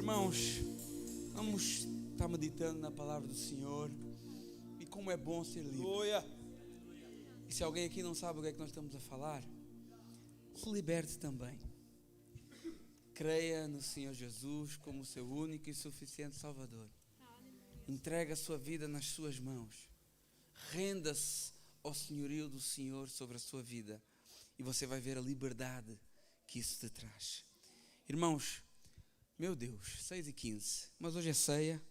Irmãos, vamos estar meditando na palavra do Senhor e como é bom ser livre. E se alguém aqui não sabe o que é que nós estamos a falar, se liberte também. Creia no Senhor Jesus como seu único e suficiente Salvador. Entregue a sua vida nas suas mãos. Renda-se ao senhorio do Senhor sobre a sua vida e você vai ver a liberdade que isso te traz. Irmãos, meu Deus, 6h15, mas hoje é ceia,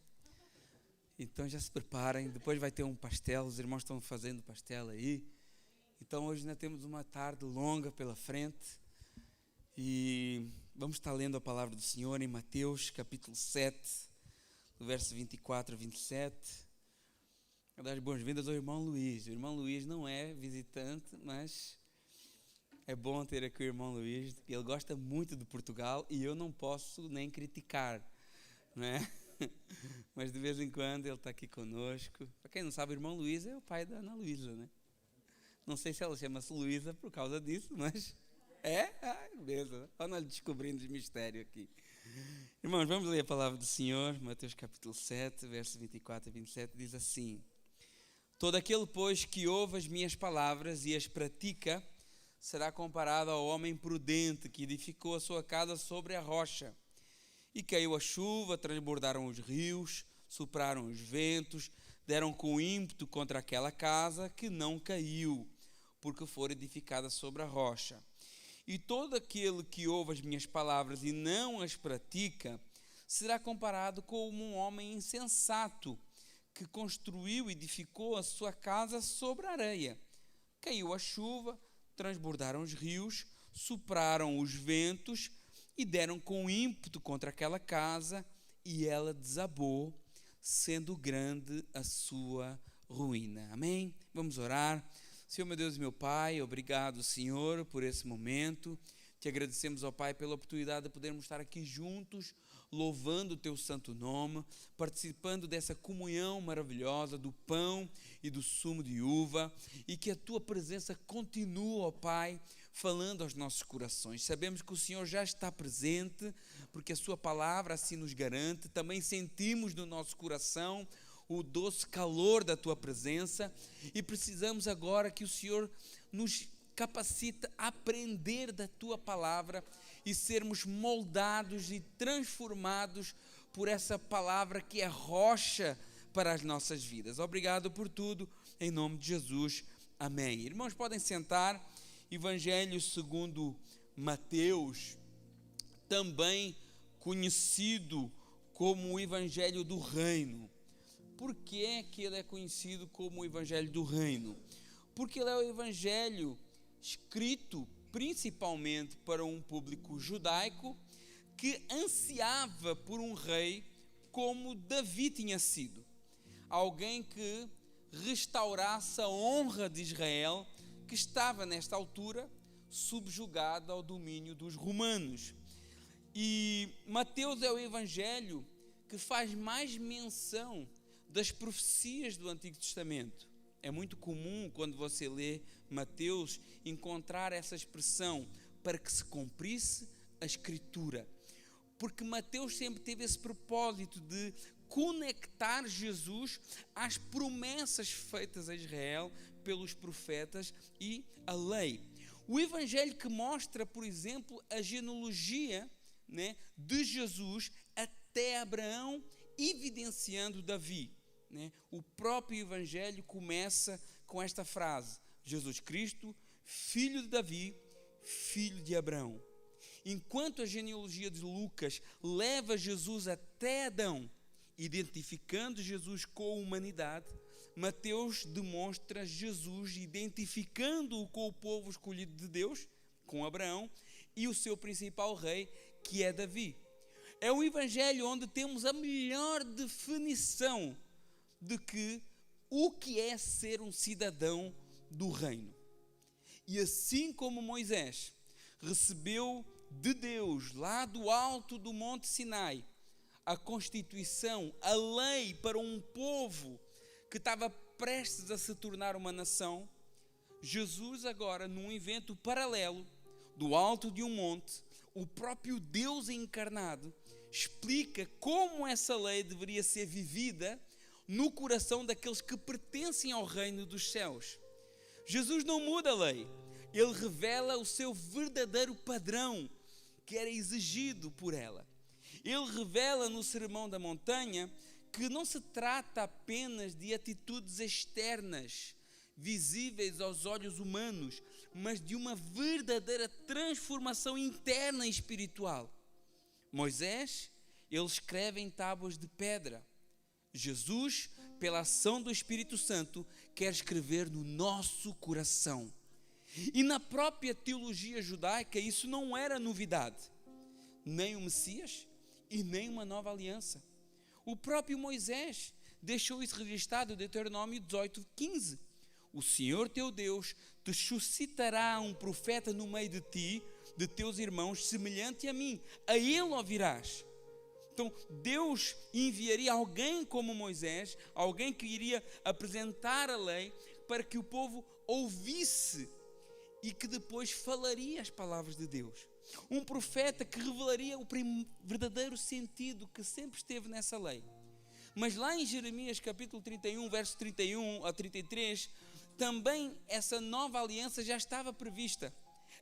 então já se preparem, depois vai ter um pastel, os irmãos estão fazendo pastel aí, então hoje nós temos uma tarde longa pela frente e vamos estar lendo a palavra do Senhor em Mateus capítulo 7, do verso 24 a 27, vou dar as boas-vindas ao irmão Luiz. O irmão Luiz não é visitante, mas é bom ter aqui o irmão Luiz, ele gosta muito de Portugal e eu não posso nem criticar, não é? Mas de vez em quando ele está aqui conosco. Para quem não sabe, o irmão Luiz é o pai da Ana Luísa, né? Não sei se ela chama-se Luísa por causa disso, mas é? Ai, beleza. Olha nós descobrindo os mistérios aqui. Irmãos, vamos ler a palavra do Senhor, Mateus capítulo 7, versos 24 a 27, diz assim: Todo aquele, pois, que ouve as minhas palavras e as pratica, será comparado ao homem prudente que edificou a sua casa sobre a rocha. E caiu a chuva, transbordaram os rios, sopraram os ventos, deram com ímpeto contra aquela casa que não caiu, porque foi edificada sobre a rocha. E todo aquele que ouve as minhas palavras e não as pratica, será comparado como um homem insensato que construiu e edificou a sua casa sobre a areia. Caiu a chuva, transbordaram os rios, sopraram os ventos e deram com ímpeto contra aquela casa, e ela desabou, sendo grande a sua ruína. Amém? Vamos orar. Senhor, meu Deus e meu Pai, obrigado, Senhor, por esse momento. Te agradecemos, ó Pai, pela oportunidade de podermos estar aqui juntos, louvando o Teu santo nome, participando dessa comunhão maravilhosa do pão e do sumo de uva, e que a Tua presença continue, ó Pai, falando aos nossos corações. Sabemos que o Senhor já está presente, porque a Sua palavra assim nos garante. Também sentimos no nosso coração o doce calor da Tua presença, e precisamos agora que o Senhor nos capacita a aprender da Tua palavra e sermos moldados e transformados por essa palavra que é rocha para as nossas vidas. Obrigado por tudo, em nome de Jesus, amém. Irmãos, podem sentar. Evangelho segundo Mateus, também conhecido como o Evangelho do Reino. Por que é que ele é conhecido como o Evangelho do Reino? Porque ele é o Evangelho escrito principalmente para um público judaico que ansiava por um rei como Davi tinha sido. Alguém que restaurasse a honra de Israel, que estava nesta altura subjugada ao domínio dos romanos. E Mateus é o evangelho que faz mais menção das profecias do Antigo Testamento. É muito comum, quando você lê Mateus, encontrar essa expressão, para que se cumprisse a Escritura. Porque Mateus sempre teve esse propósito de conectar Jesus às promessas feitas a Israel pelos profetas e a lei. O evangelho que mostra, por exemplo, a genealogia, né, de Jesus até Abraão, evidenciando Davi. Né? O próprio evangelho começa com esta frase: Jesus Cristo, filho de Davi, filho de Abraão. Enquanto a genealogia de Lucas leva Jesus até Adão, identificando Jesus com a humanidade, Mateus demonstra Jesus identificando-o com o povo escolhido de Deus, com Abraão, e o seu principal rei, que é Davi. É um evangelho onde temos a melhor definição de que o que é ser um cidadão do reino. E assim como Moisés recebeu de Deus, lá do alto do Monte Sinai, a constituição, a lei para um povo que estava prestes a se tornar uma nação, Jesus agora, num evento paralelo, do alto de um monte, o próprio Deus encarnado explica como essa lei deveria ser vivida no coração daqueles que pertencem ao reino dos céus. Jesus não muda a lei, ele revela o seu verdadeiro padrão que era exigido por ela. Ele revela no Sermão da Montanha que não se trata apenas de atitudes externas, visíveis aos olhos humanos, mas de uma verdadeira transformação interna e espiritual. Moisés, ele escreve em tábuas de pedra. Jesus, pela ação do Espírito Santo, quer escrever no nosso coração. E na própria teologia judaica isso não era novidade, nem o Messias e nem uma nova aliança. O próprio Moisés deixou isso registrado em Deuteronômio 18:15. O Senhor teu Deus te suscitará um profeta no meio de ti, de teus irmãos, semelhante a mim, a ele ouvirás. Então Deus enviaria alguém como Moisés, alguém que iria apresentar a lei para que o povo ouvisse e que depois falaria as palavras de Deus. Um profeta que revelaria o verdadeiro sentido que sempre esteve nessa lei. Mas lá em Jeremias capítulo 31, verso 31 a 33, também essa nova aliança já estava prevista.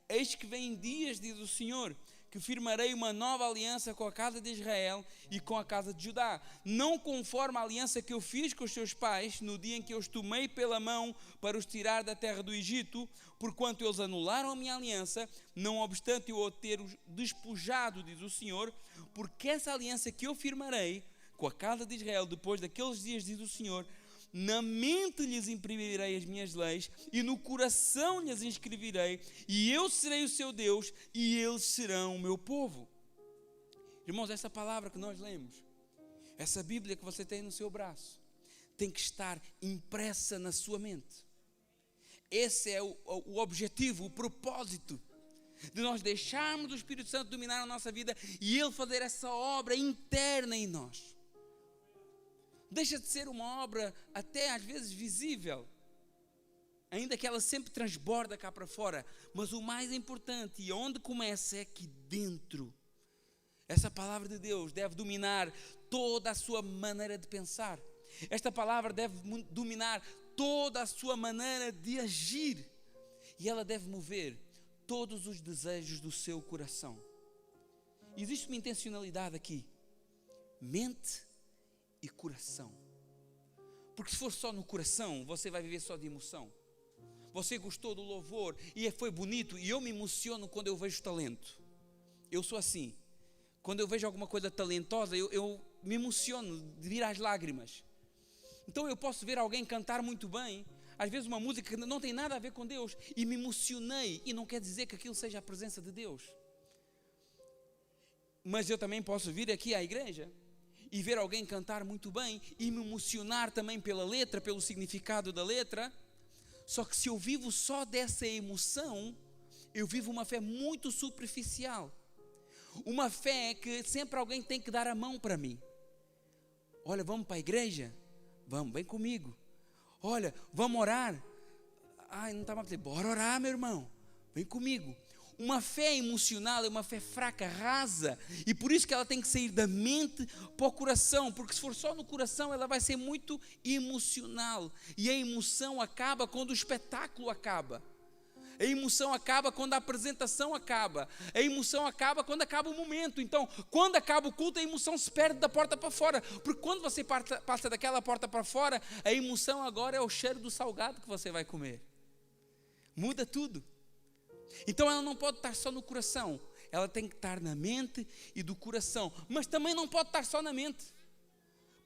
Eis que vem dias, diz o Senhor, que firmarei uma nova aliança com a casa de Israel e com a casa de Judá, não conforme a aliança que eu fiz com os seus pais no dia em que eu os tomei pela mão para os tirar da terra do Egito, porquanto eles anularam a minha aliança, não obstante eu ter os despojado, diz o Senhor, porque essa aliança que eu firmarei com a casa de Israel depois daqueles dias, diz o Senhor, na mente lhes imprimirei as minhas leis e no coração lhes inscreverei, e eu serei o seu Deus e eles serão o meu povo. Irmãos, essa palavra que nós lemos, essa Bíblia que você tem no seu braço, tem que estar impressa na sua mente. Esse é o objetivo, o propósito de nós deixarmos o Espírito Santo dominar a nossa vida e ele fazer essa obra interna em nós. Deixa de ser uma obra até às vezes visível, ainda que ela sempre transborda cá para fora, mas o mais importante e onde começa é aqui dentro. Essa palavra de Deus deve dominar toda a sua maneira de pensar. Esta palavra deve dominar toda a sua maneira de agir e ela deve mover todos os desejos do seu coração. Existe uma intencionalidade aqui, mente e coração, porque se for só no coração, você vai viver só de emoção. Você gostou do louvor e foi bonito, e eu me emociono quando eu vejo talento. Eu sou assim, quando eu vejo alguma coisa talentosa, eu me emociono de vir às lágrimas. Então eu posso ver alguém cantar muito bem, às vezes uma música que não tem nada a ver com Deus, e me emocionei, e não quer dizer que aquilo seja a presença de Deus. Mas eu também posso vir aqui à igreja e ver alguém cantar muito bem e me emocionar também pela letra, pelo significado da letra. Só que se eu vivo só dessa emoção, eu vivo uma fé muito superficial. Uma fé que sempre alguém tem que dar a mão para mim. Olha, vamos para a igreja? Vamos, vem comigo. Olha, vamos orar? Ai, não estava a dizer, bora orar, meu irmão. Vem comigo. Uma fé emocional é uma fé fraca, rasa, e por isso que ela tem que sair da mente para o coração, porque se for só no coração ela vai ser muito emocional, e a emoção acaba quando o espetáculo acaba, a emoção acaba quando a apresentação acaba, a emoção acaba quando acaba o momento. Então quando acaba o culto, a emoção se perde da porta para fora, porque quando você passa daquela porta para fora, a emoção agora é o cheiro do salgado que você vai comer, muda tudo. Então ela não pode estar só no coração, ela tem que estar na mente e do coração, mas também não pode estar só na mente,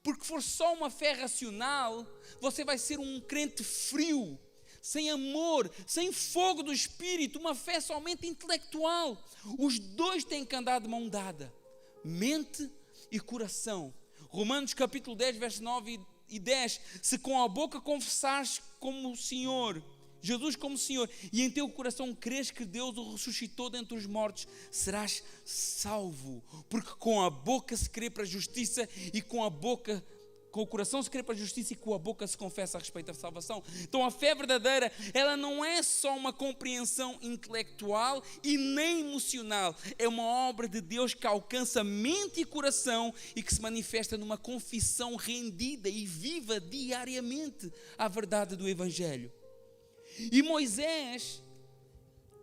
porque for só uma fé racional, você vai ser um crente frio, sem amor, sem fogo do Espírito, uma fé somente intelectual. Os dois têm que andar de mão dada, mente e coração. Romanos capítulo 10, versos 9 e 10, se com a boca confessares como o Senhor, Jesus como Senhor, e em teu coração crês que Deus o ressuscitou dentre os mortos, serás salvo, porque com a boca se crê para a justiça e com a boca Com o coração se crê para a justiça e com a boca se confessa a respeito da salvação. Então a fé verdadeira, ela não é só uma compreensão intelectual e nem emocional. É uma obra de Deus que alcança mente e coração e que se manifesta numa confissão rendida e viva diariamente à verdade do Evangelho. E Moisés,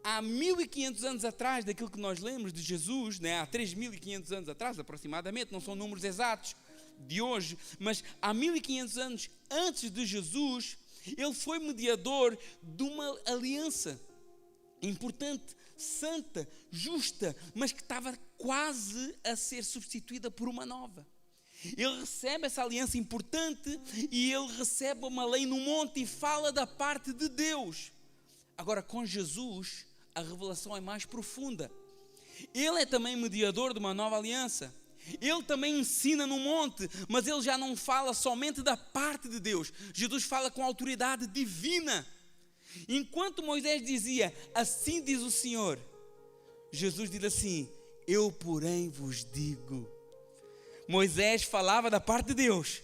há 1500 anos atrás daquilo que nós lemos de Jesus, né? Há 3500 anos atrás aproximadamente, não são números exatos de hoje, mas há 1500 anos antes de Jesus, ele foi mediador de uma aliança importante, santa, justa, mas que estava quase a ser substituída por uma nova. Ele recebe essa aliança importante e ele recebe uma lei no monte e fala da parte de Deus. Agora, com Jesus, a revelação é mais profunda. Ele é também mediador de uma nova aliança. Ele também ensina no monte, mas ele já não fala somente da parte de Deus. Jesus fala com autoridade divina. Enquanto Moisés dizia, assim diz o Senhor, Jesus diz assim, eu porém vos digo. Moisés falava da parte de Deus.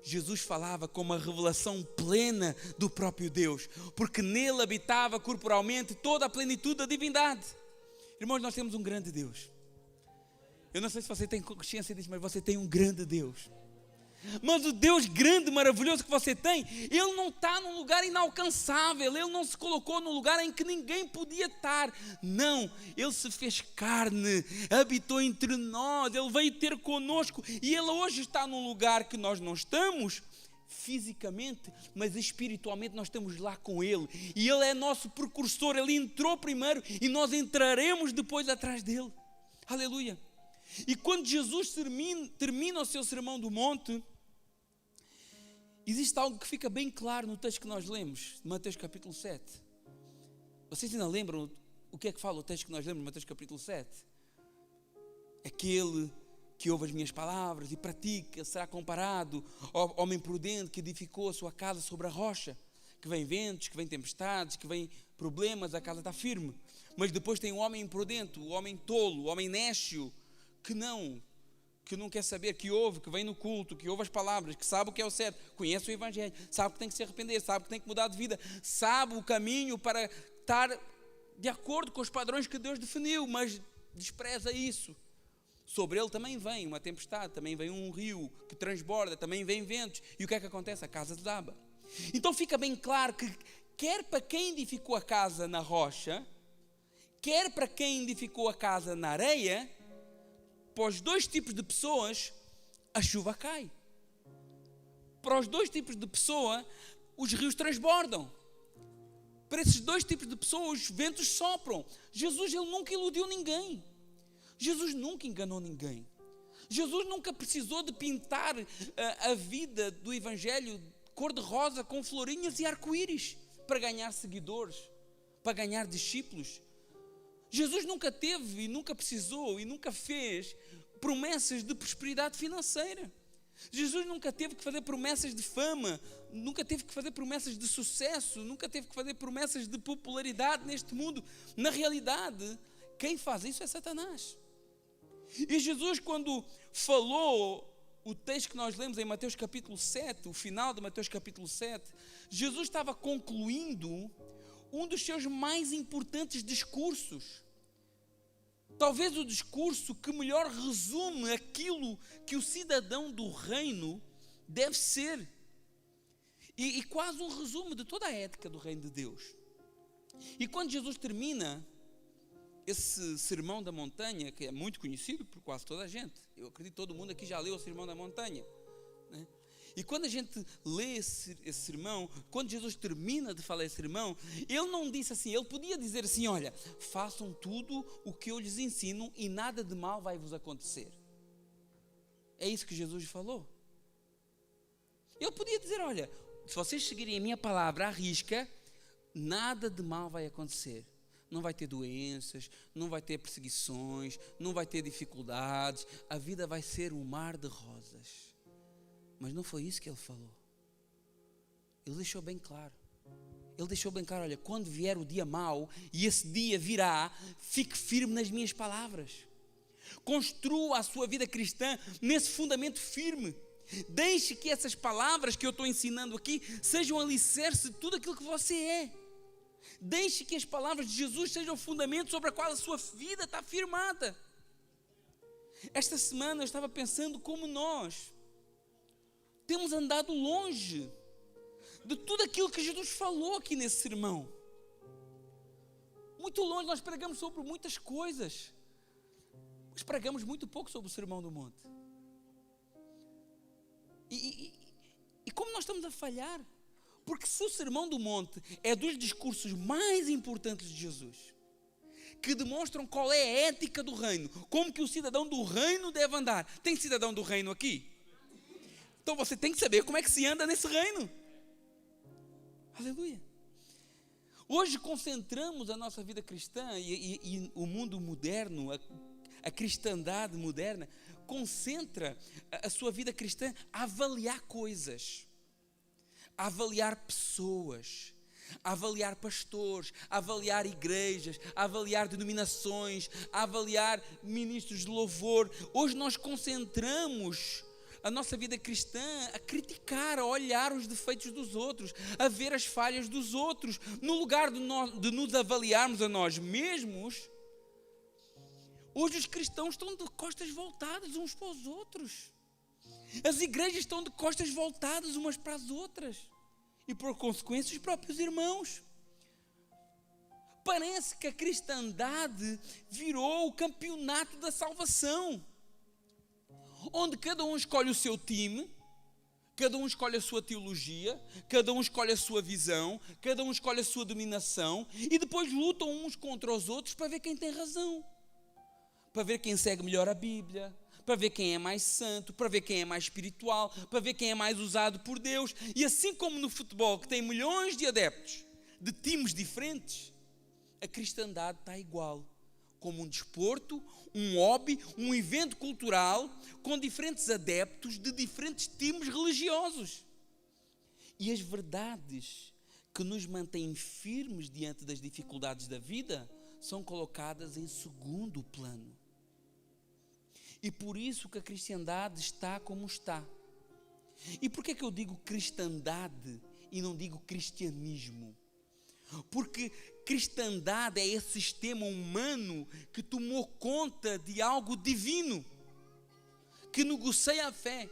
Jesus falava com uma revelação plena do próprio Deus, porque nele habitava corporalmente toda a plenitude da divindade. Irmãos, nós temos um grande Deus. Eu não sei se você tem consciência disso, mas você tem um grande Deus. Mas o Deus grande, maravilhoso que você tem, Ele não está num lugar inalcançável. Ele não se colocou num lugar em que ninguém podia estar. Não, Ele se fez carne, habitou entre nós, Ele veio ter conosco. E Ele hoje está num lugar que nós não estamos fisicamente, mas espiritualmente nós estamos lá com Ele. E Ele é nosso precursor, Ele entrou primeiro e nós entraremos depois atrás dEle. Aleluia. E quando Jesus termina o seu sermão do monte, existe algo que fica bem claro no texto que nós lemos, Mateus capítulo 7. Vocês ainda lembram o que é que fala o texto que nós lemos, Mateus capítulo 7? Aquele que ouve as minhas palavras e pratica será comparado ao homem prudente que edificou a sua casa sobre a rocha, que vem ventos, que vem tempestades, que vem problemas, a casa está firme. Mas depois tem o homem imprudente, o homem tolo, o homem nécio, que não quer saber, que ouve, que vem no culto, que ouve as palavras, que sabe o que é o certo, conhece o Evangelho, sabe que tem que se arrepender, sabe que tem que mudar de vida, sabe o caminho para estar de acordo com os padrões que Deus definiu, mas despreza isso. Sobre ele também vem uma tempestade, também vem um rio que transborda, também vem ventos. E o que é que acontece? A casa desaba. Então fica bem claro que quer para quem edificou a casa na rocha, quer para quem edificou a casa na areia, para os dois tipos de pessoas, a chuva cai. Para os dois tipos de pessoa, os rios transbordam. Para esses dois tipos de pessoas, os ventos sopram. Jesus, ele nunca iludiu ninguém. Jesus nunca enganou ninguém. Jesus nunca precisou de pintar a vida do Evangelho cor-de-rosa com florinhas e arco-íris para ganhar seguidores, para ganhar discípulos. Jesus nunca teve e nunca precisou e nunca fez promessas de prosperidade financeira. Jesus nunca teve que fazer promessas de fama, nunca teve que fazer promessas de sucesso, nunca teve que fazer promessas de popularidade neste mundo. Na realidade, quem faz isso é Satanás. E Jesus, quando falou o texto que nós lemos em Mateus capítulo 7, o final de Mateus capítulo 7, Jesus estava concluindo um dos seus mais importantes discursos. Talvez o discurso que melhor resume aquilo que o cidadão do reino deve ser. E quase um resumo de toda a ética do reino de Deus. E quando Jesus termina esse sermão da montanha, que é muito conhecido por quase toda a gente, eu acredito que todo mundo aqui já leu o sermão da montanha, né? E quando a gente lê esse sermão, quando Jesus termina de falar esse sermão, ele não disse assim, ele podia dizer assim, olha, façam tudo o que eu lhes ensino e nada de mal vai vos acontecer. É isso que Jesus falou. Ele podia dizer, olha, se vocês seguirem a minha palavra à risca, nada de mal vai acontecer. Não vai ter doenças, não vai ter perseguições, não vai ter dificuldades, a vida vai ser um mar de rosas. Mas não foi isso que ele falou. Ele deixou bem claro. Ele deixou bem claro, olha, quando vier o dia mau, e esse dia virá, fique firme nas minhas palavras. Construa a sua vida cristã nesse fundamento firme. Deixe que essas palavras que eu estou ensinando aqui sejam alicerce de tudo aquilo que você é. Deixe que as palavras de Jesus sejam o fundamento sobre o qual a sua vida está firmada. Esta semana eu estava pensando como nós temos andado longe de tudo aquilo que Jesus falou aqui nesse sermão. Muito longe. Nós pregamos sobre muitas coisas, mas pregamos muito pouco sobre o Sermão do Monte. E como nós estamos a falhar? Porque se o Sermão do Monte é dos discursos mais importantes de Jesus, que demonstram qual é a ética do reino, como que o cidadão do reino deve andar. Tem cidadão do reino aqui? Então você tem que saber como é que se anda nesse reino. Aleluia. Hoje concentramos a nossa vida cristã e o mundo moderno, a cristandade moderna, concentra a sua vida cristã a avaliar coisas, a avaliar pessoas, a avaliar pastores, a avaliar igrejas, a avaliar denominações, a avaliar ministros de louvor. Hoje nós concentramos a nossa vida cristã a criticar, a olhar os defeitos dos outros, a ver as falhas dos outros, no lugar de nos avaliarmos a nós mesmos. Hoje os cristãos estão de costas voltadas uns para os outros. As igrejas estão de costas voltadas umas para as outras. E por consequência os próprios irmãos. Parece que a cristandade virou o campeonato da salvação, onde cada um escolhe o seu time, cada um escolhe a sua teologia, cada um escolhe a sua visão, cada um escolhe a sua dominação, e depois lutam uns contra os outros para ver quem tem razão, para ver quem segue melhor a Bíblia, para ver quem é mais santo, para ver quem é mais espiritual, para ver quem é mais usado por Deus. E assim como no futebol, que tem milhões de adeptos de times diferentes, a cristandade está igual, como um desporto, um hobby, um evento cultural, com diferentes adeptos de diferentes times religiosos. E as verdades que nos mantêm firmes diante das dificuldades da vida são colocadas em segundo plano. E por isso que a cristandade está como está. E por que é que eu digo cristandade e não digo cristianismo? Porque cristandade é esse sistema humano que tomou conta de algo divino, que negocia a fé,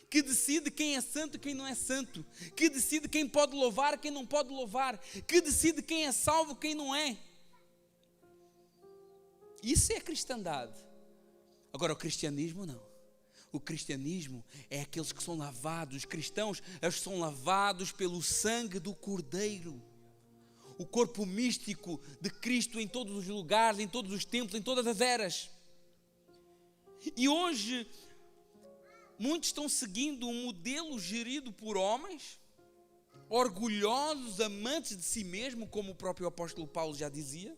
que decide quem é santo e quem não é santo, que decide quem pode louvar e quem não pode louvar, que decide quem é salvo e quem não é. Isso é a cristandade. Agora o cristianismo não. O cristianismo é aqueles que são lavados, os cristãos, eles são lavados pelo sangue do Cordeiro. O corpo místico de Cristo em todos os lugares, em todos os tempos, em todas as eras. E hoje, muitos estão seguindo um modelo gerido por homens, orgulhosos, amantes de si mesmo, como o próprio apóstolo Paulo já dizia,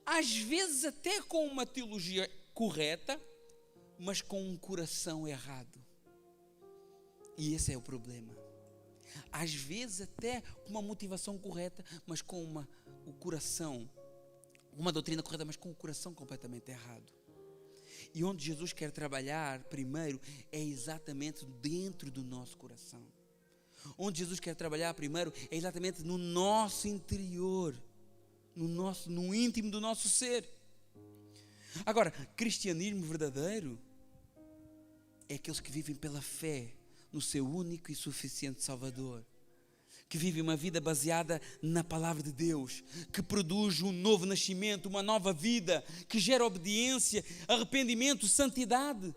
às vezes até com uma teologia correta, mas com um coração errado. E esse é o problema. Às vezes até com uma motivação correta, mas com o coração, uma doutrina correta, mas com o coração completamente errado. E onde Jesus quer trabalhar primeiro é exatamente dentro do nosso coração. Onde Jesus quer trabalhar primeiro é exatamente no nosso interior, no íntimo do nosso ser. Agora, cristianismo verdadeiro é aqueles que vivem pela fé no seu único e suficiente Salvador, que vivem uma vida baseada na palavra de Deus, que produz um novo nascimento, uma nova vida, que gera obediência, arrependimento, santidade.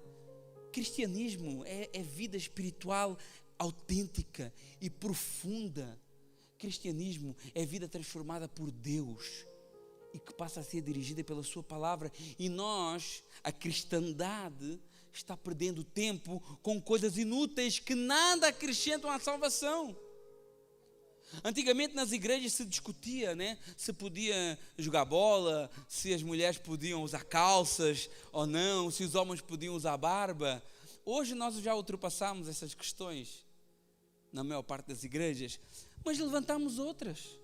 Cristianismo é vida espiritual autêntica e profunda. Cristianismo é vida transformada por Deus e que passa a ser dirigida pela sua palavra. E nós, a cristandade, está perdendo tempo com coisas inúteis que nada acrescentam à salvação. Antigamente nas igrejas se discutia, né? Se podia jogar bola, se as mulheres podiam usar calças ou não, se os homens podiam usar barba. Hoje nós já ultrapassamos essas questões na maior parte das igrejas, mas levantamos outras.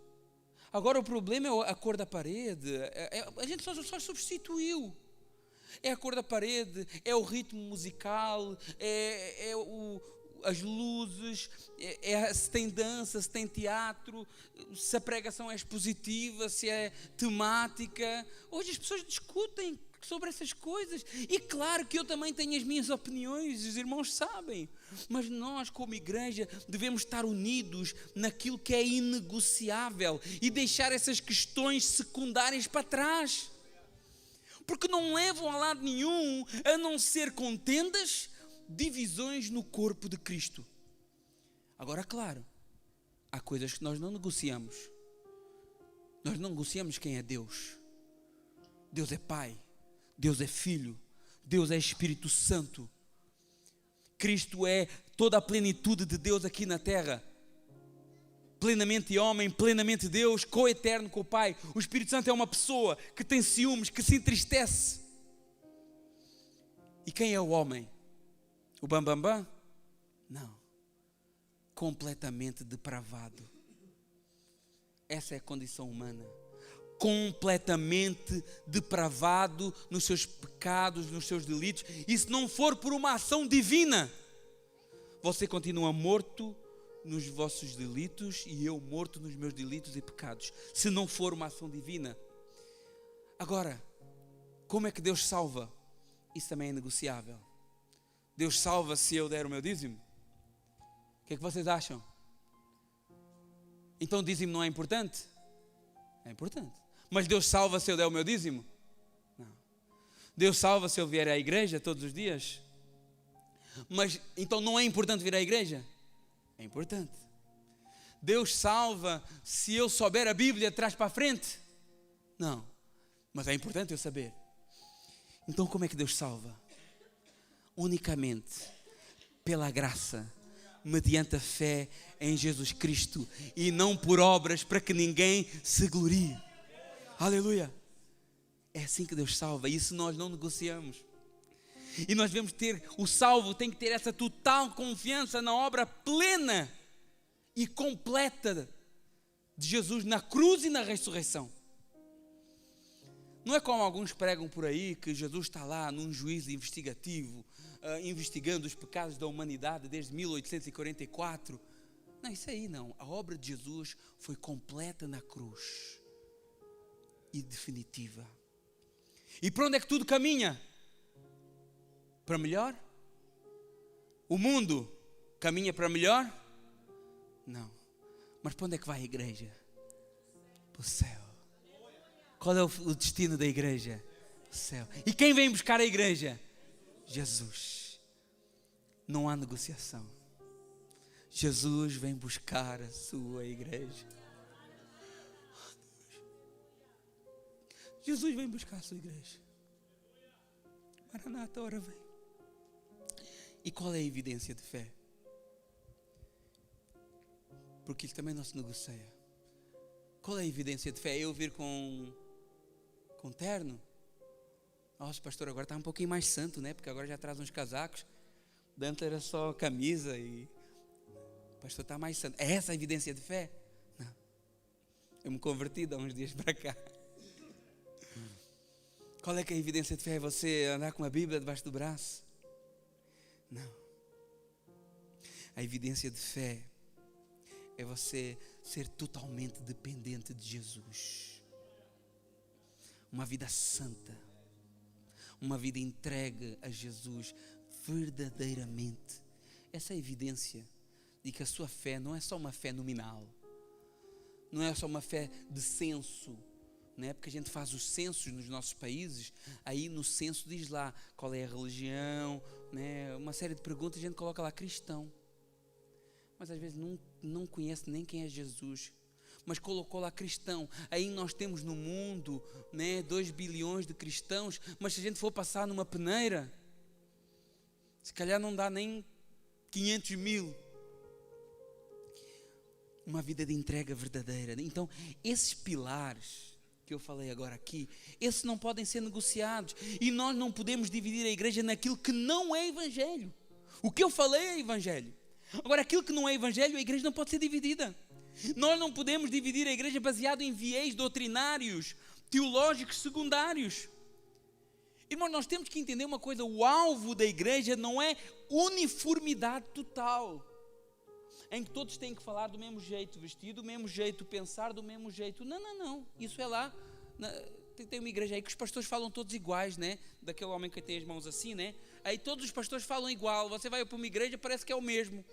Agora o problema é a cor da parede. A gente só substituiu. É a cor da parede, é o ritmo musical, as luzes, se tem dança, se tem teatro, se a pregação é expositiva, se é temática. Hoje as pessoas discutem sobre essas coisas, e claro que eu também tenho as minhas opiniões, os irmãos sabem, mas nós como igreja devemos estar unidos naquilo que é inegociável e deixar essas questões secundárias para trás, porque não levam a lado nenhum, a não ser contendas, divisões no corpo de Cristo. Agora, claro, há coisas que nós não negociamos. Nós não negociamos quem é Deus. Deus é Pai, Deus é Filho, Deus é Espírito Santo. Cristo é toda a plenitude de Deus aqui na terra. Plenamente homem, plenamente Deus, coeterno com o Pai. O Espírito Santo é uma pessoa que tem ciúmes, que se entristece. E quem é o homem? O bambambam? Não. Completamente depravado. Essa é a condição humana. Completamente depravado nos seus pecados, nos seus delitos. E se não for por uma ação divina, você continua morto nos vossos delitos e eu morto nos meus delitos e pecados. Se não for uma ação divina. Agora, como é que Deus salva? Isso também é negociável. Deus salva se eu der o meu dízimo? O que é que vocês acham? Então o dízimo não é importante? É importante. Mas Deus salva se eu der o meu dízimo? Não. Deus salva se eu vier à igreja todos os dias? Mas então não é importante vir à igreja? É importante. Deus salva se eu souber a Bíblia de trás para a frente? Não. Mas é importante eu saber. Então como é que Deus salva? Unicamente pela graça, mediante a fé em Jesus Cristo, e não por obras para que ninguém se glorie. Aleluia! É assim que Deus salva, isso nós não negociamos. E nós devemos ter, o salvo tem que ter essa total confiança na obra plena e completa de Jesus na cruz e na ressurreição. Não é como alguns pregam por aí, que Jesus está lá num juízo investigativo, investigando os pecados da humanidade desde 1844. Não, isso aí não. A obra de Jesus foi completa na cruz e definitiva. E para onde é que tudo caminha? Para melhor? O mundo caminha para melhor? Não. Mas para onde é que vai a igreja? Para o céu. Qual é o destino da igreja? O céu. E quem vem buscar a igreja? Jesus. Não há negociação. Jesus vem buscar a sua igreja. Jesus vem buscar a sua igreja. Maranata, ora vem. E qual é a evidência de fé? Porque isso também não se negocia. Qual é a evidência de fé? Eu vir com terno? Nossa, pastor, agora está um pouquinho mais santo, né? Porque agora já traz uns casacos. Antes era só camisa e... O pastor está mais santo. É essa a evidência de fé? Não. Eu me converti há uns dias para cá. Qual é que é a evidência de fé? É você andar com a Bíblia debaixo do braço? Não. A evidência de fé é você ser totalmente dependente de Jesus. Uma vida santa. Uma vida entregue a Jesus verdadeiramente. Essa é a evidência de que a sua fé não é só uma fé nominal. Não é só uma fé de censo. Né? Porque a gente faz os censos nos nossos países, aí no censo diz lá qual é a religião, né? Uma série de perguntas, a gente coloca lá cristão, mas às vezes não conhece nem quem é Jesus, mas colocou lá cristão. Aí nós temos no mundo, né, 2 bilhões de cristãos, mas se a gente for passar numa peneira, se calhar não dá nem 500 mil. Uma vida de entrega verdadeira. Então esses pilares que eu falei agora aqui, esses não podem ser negociados, e nós não podemos dividir a igreja naquilo que não é evangelho. O que eu falei é evangelho. Agora, aquilo que não é evangelho, a igreja não pode ser dividida. Nós não podemos dividir a igreja baseado em viés doutrinários, teológicos secundários. Irmão, nós temos que entender uma coisa: o alvo da igreja não é uniformidade total, em que todos têm que falar do mesmo jeito, vestir do mesmo jeito, pensar do mesmo jeito. Não, isso é lá, tem uma igreja aí que os pastores falam todos iguais, né? Daquele homem que tem as mãos assim, né? Aí todos os pastores falam igual, você vai para uma igreja, parece que é o mesmo.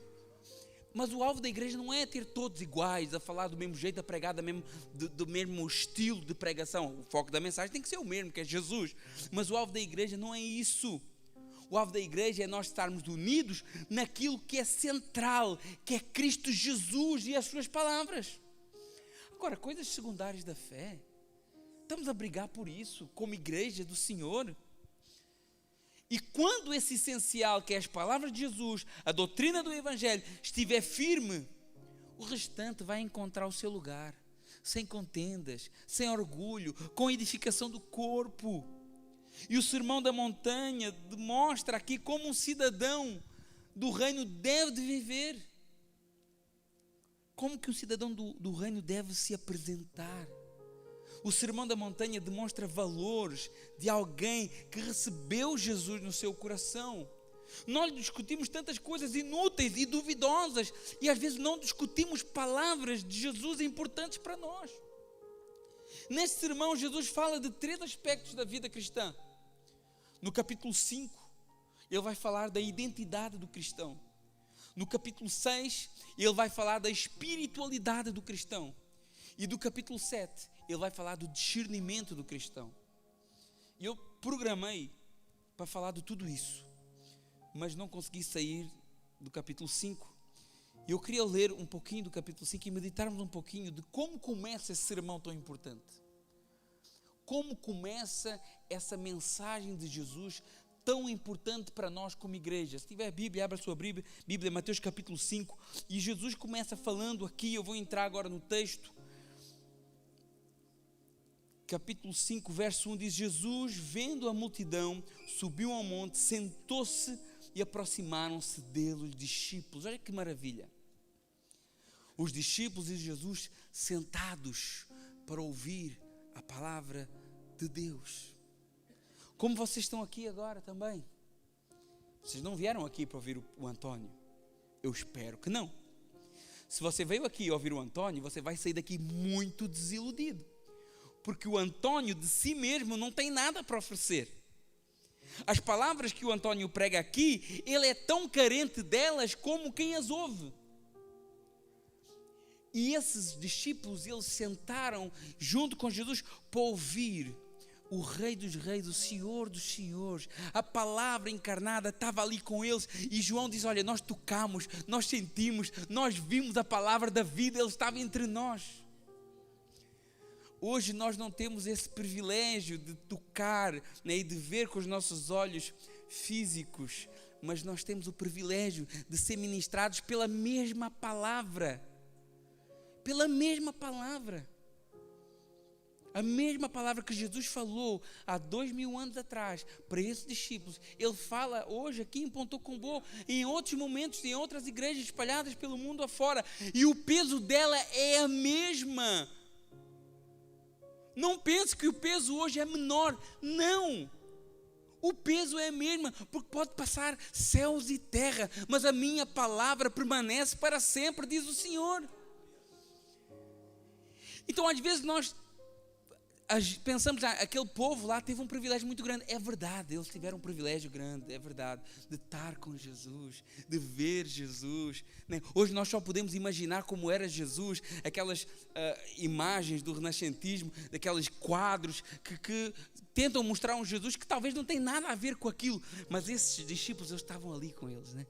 Mas o alvo da igreja não é ter todos iguais, a falar do mesmo jeito, a pregar do mesmo estilo de pregação. O foco da mensagem tem que ser o mesmo, que é Jesus. Mas o alvo da igreja não é isso. O alvo da igreja é nós estarmos unidos naquilo que é central, que é Cristo Jesus e as suas palavras. Agora, coisas secundárias da fé, estamos a brigar por isso, como igreja do Senhor. E quando esse essencial, que é as palavras de Jesus, a doutrina do Evangelho, estiver firme, o restante vai encontrar o seu lugar, sem contendas, sem orgulho, com edificação do corpo. E o Sermão da Montanha demonstra aqui como um cidadão do reino deve viver, como que um cidadão do reino deve se apresentar. O Sermão da Montanha demonstra valores de alguém que recebeu Jesus no seu coração. Nós discutimos tantas coisas inúteis e duvidosas e às vezes não discutimos palavras de Jesus importantes para nós. Neste sermão, Jesus fala de 3 aspectos da vida cristã. No capítulo 5, ele vai falar da identidade do cristão. No capítulo 6, ele vai falar da espiritualidade do cristão. E do capítulo 7, ele vai falar do discernimento do cristão. E eu programei para falar de tudo isso, mas não consegui sair do capítulo 5. E eu queria ler um pouquinho do capítulo 5 e meditarmos um pouquinho de como começa esse sermão tão importante. Como começa essa mensagem de Jesus tão importante para nós como igreja. Se tiver a Bíblia, abra a sua Bíblia, Mateus capítulo 5. E Jesus começa falando aqui, eu vou entrar agora no texto. Capítulo 5, verso 1 diz: Jesus, vendo a multidão, subiu ao monte, sentou-se e aproximaram-se dele os discípulos. Olha que maravilha! Os discípulos e Jesus sentados para ouvir a palavra de Deus. Como vocês estão aqui agora também. Vocês não vieram aqui para ouvir o Antônio? Eu espero que não. Se você veio aqui ouvir o Antônio, você vai sair daqui muito desiludido. Porque o Antônio de si mesmo não tem nada para oferecer. As palavras que o Antônio prega aqui, ele é tão carente delas como quem as ouve. E esses discípulos, eles sentaram junto com Jesus para ouvir o Rei dos Reis, o Senhor dos Senhores. A palavra encarnada estava ali com eles. E João diz: olha, nós tocamos, nós sentimos, nós vimos a palavra da vida, ele estava entre nós. Hoje nós não temos esse privilégio de tocar, né, e de ver com os nossos olhos físicos, mas nós temos o privilégio de ser ministrados pela mesma palavra. Pela mesma palavra. A mesma palavra que Jesus falou há 2000 anos atrás para esses discípulos, ele fala hoje aqui em Ponto Combo, em outros momentos, em outras igrejas espalhadas pelo mundo afora, e o peso dela é a mesma. Não pense que o peso hoje é menor. Não. O peso é a mesma, porque pode passar céus e terra, mas a minha palavra permanece para sempre, diz o Senhor. Então, às vezes nós pensamos, aquele povo lá teve um privilégio muito grande. É verdade, eles tiveram um privilégio grande, é verdade, de estar com Jesus, de ver Jesus, né? Hoje nós só podemos imaginar como era Jesus, aquelas imagens do renascentismo, daqueles quadros que tentam mostrar um Jesus que talvez não tem nada a ver com aquilo, mas esses discípulos, eles estavam ali com eles, né?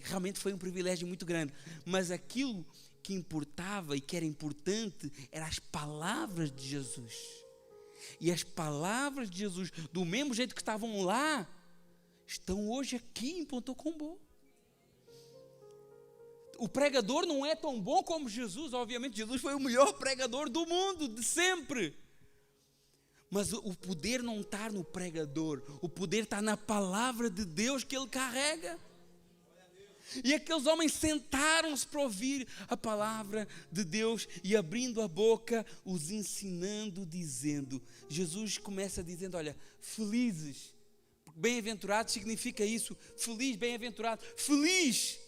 Realmente foi um privilégio muito grande, mas aquilo que importava e que era importante eram as palavras de Jesus. E as palavras de Jesus, do mesmo jeito que estavam lá, estão hoje aqui em Ponto Combo. O pregador não é tão bom como Jesus. Obviamente Jesus foi o melhor pregador do mundo, de sempre. Mas o poder não está no pregador, o poder está na palavra de Deus que ele carrega. E aqueles homens sentaram-se para ouvir a palavra de Deus e abrindo a boca, os ensinando, dizendo. Jesus começa dizendo, olha, felizes, bem-aventurados significa isso, feliz, bem-aventurado, feliz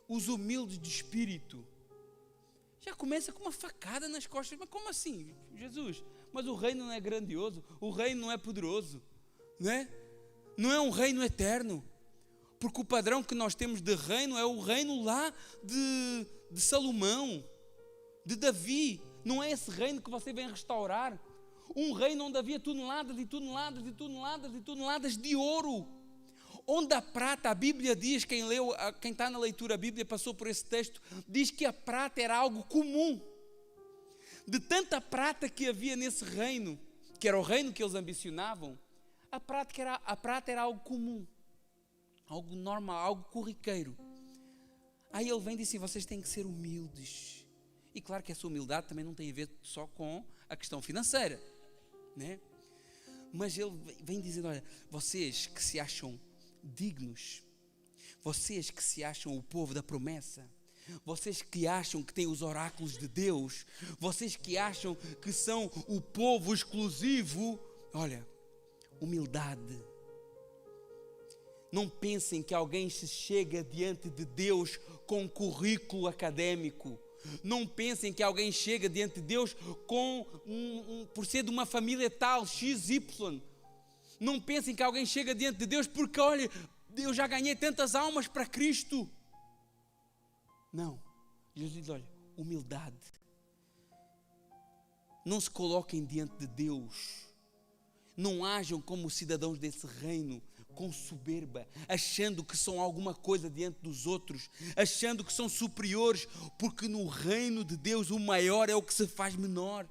os humildes de espírito. Já começa com uma facada nas costas, mas como assim, Jesus? Mas o reino não é grandioso, o reino não é poderoso, não é? Não é um reino eterno. Porque o padrão que nós temos de reino é o reino lá de Salomão, de Davi. Não é esse reino que você vem restaurar. Um reino onde havia toneladas e toneladas e toneladas e toneladas de ouro. Onde a prata, a Bíblia diz, quem está na leitura, a Bíblia passou por esse texto, diz que a prata era algo comum. De tanta prata que havia nesse reino, que era o reino que eles ambicionavam, a prata era algo comum. Algo normal, algo corriqueiro. Aí ele vem e diz assim, vocês têm que ser humildes. E claro que essa humildade também não tem a ver só com a questão financeira, né? Mas ele vem dizendo, olha, vocês que se acham dignos, vocês que se acham o povo da promessa, vocês que acham que têm os oráculos de Deus, vocês que acham que são o povo exclusivo, olha, humildade. Não pensem que alguém se chega diante de Deus com um currículo acadêmico. Não pensem que alguém chega diante de Deus por ser de uma família tal, XY. Não pensem que alguém chega diante de Deus porque, olha, eu já ganhei tantas almas para Cristo. Não. Jesus diz, olha, humildade. Não se coloquem diante de Deus. Não ajam como cidadãos desse reino, com soberba, achando que são alguma coisa diante dos outros, achando que são superiores, porque no reino de Deus o maior é o que se faz menor.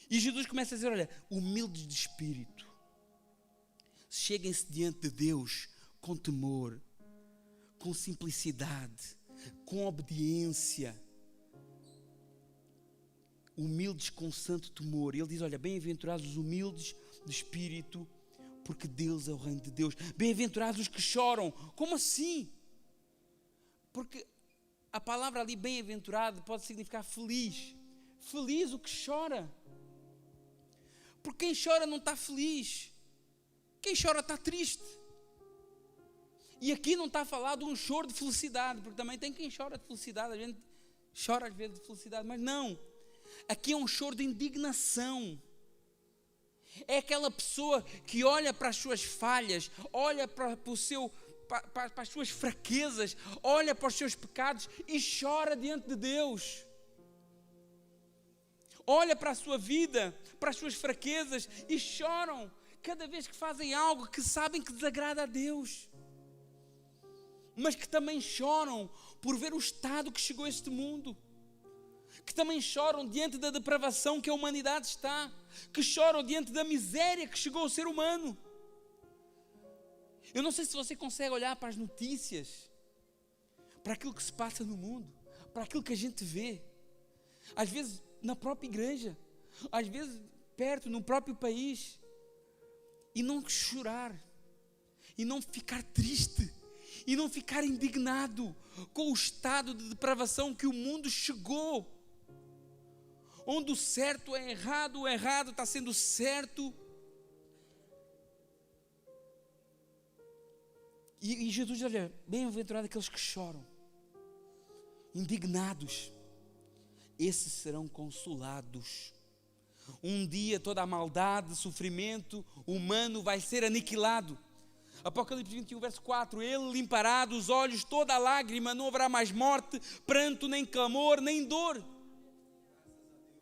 E Jesus começa a dizer, olha, humildes de espírito, cheguem-se diante de Deus com temor, com simplicidade, com obediência, humildes com santo temor. Ele diz, olha, bem-aventurados os humildes de espírito, porque Deus é o reino de Deus. Bem-aventurados os que choram. Como assim? Porque a palavra ali, bem-aventurado, pode significar feliz. Feliz o que chora. Porque quem chora não está feliz. Quem chora está triste. E aqui não está a falar de um choro de felicidade, porque também tem quem chora de felicidade. A gente chora às vezes de felicidade, mas não. Aqui é um choro de indignação. É aquela pessoa que olha para as suas falhas, olha para as suas fraquezas, olha para os seus pecados e chora diante de Deus. Olha para a sua vida, para as suas fraquezas e choram cada vez que fazem algo que sabem que desagrada a Deus. Mas que também choram por ver o estado que chegou a este mundo. Que também choram diante da depravação que a humanidade está, que choram diante da miséria que chegou ao ser humano. Eu não sei se você consegue olhar para as notícias, para aquilo que se passa no mundo, para aquilo que a gente vê, às vezes na própria igreja, às vezes perto, no próprio país, e não chorar, e não ficar triste, e não ficar indignado com o estado de depravação que o mundo chegou. Onde o certo é errado, o errado está sendo certo. E Jesus diz, olha, bem-aventurado aqueles que choram, indignados, esses serão consolados. Um dia toda a maldade, sofrimento humano vai ser aniquilado. Apocalipse 21, verso 4, ele limpará dos olhos toda a lágrima, não haverá mais morte, pranto, nem clamor, nem dor.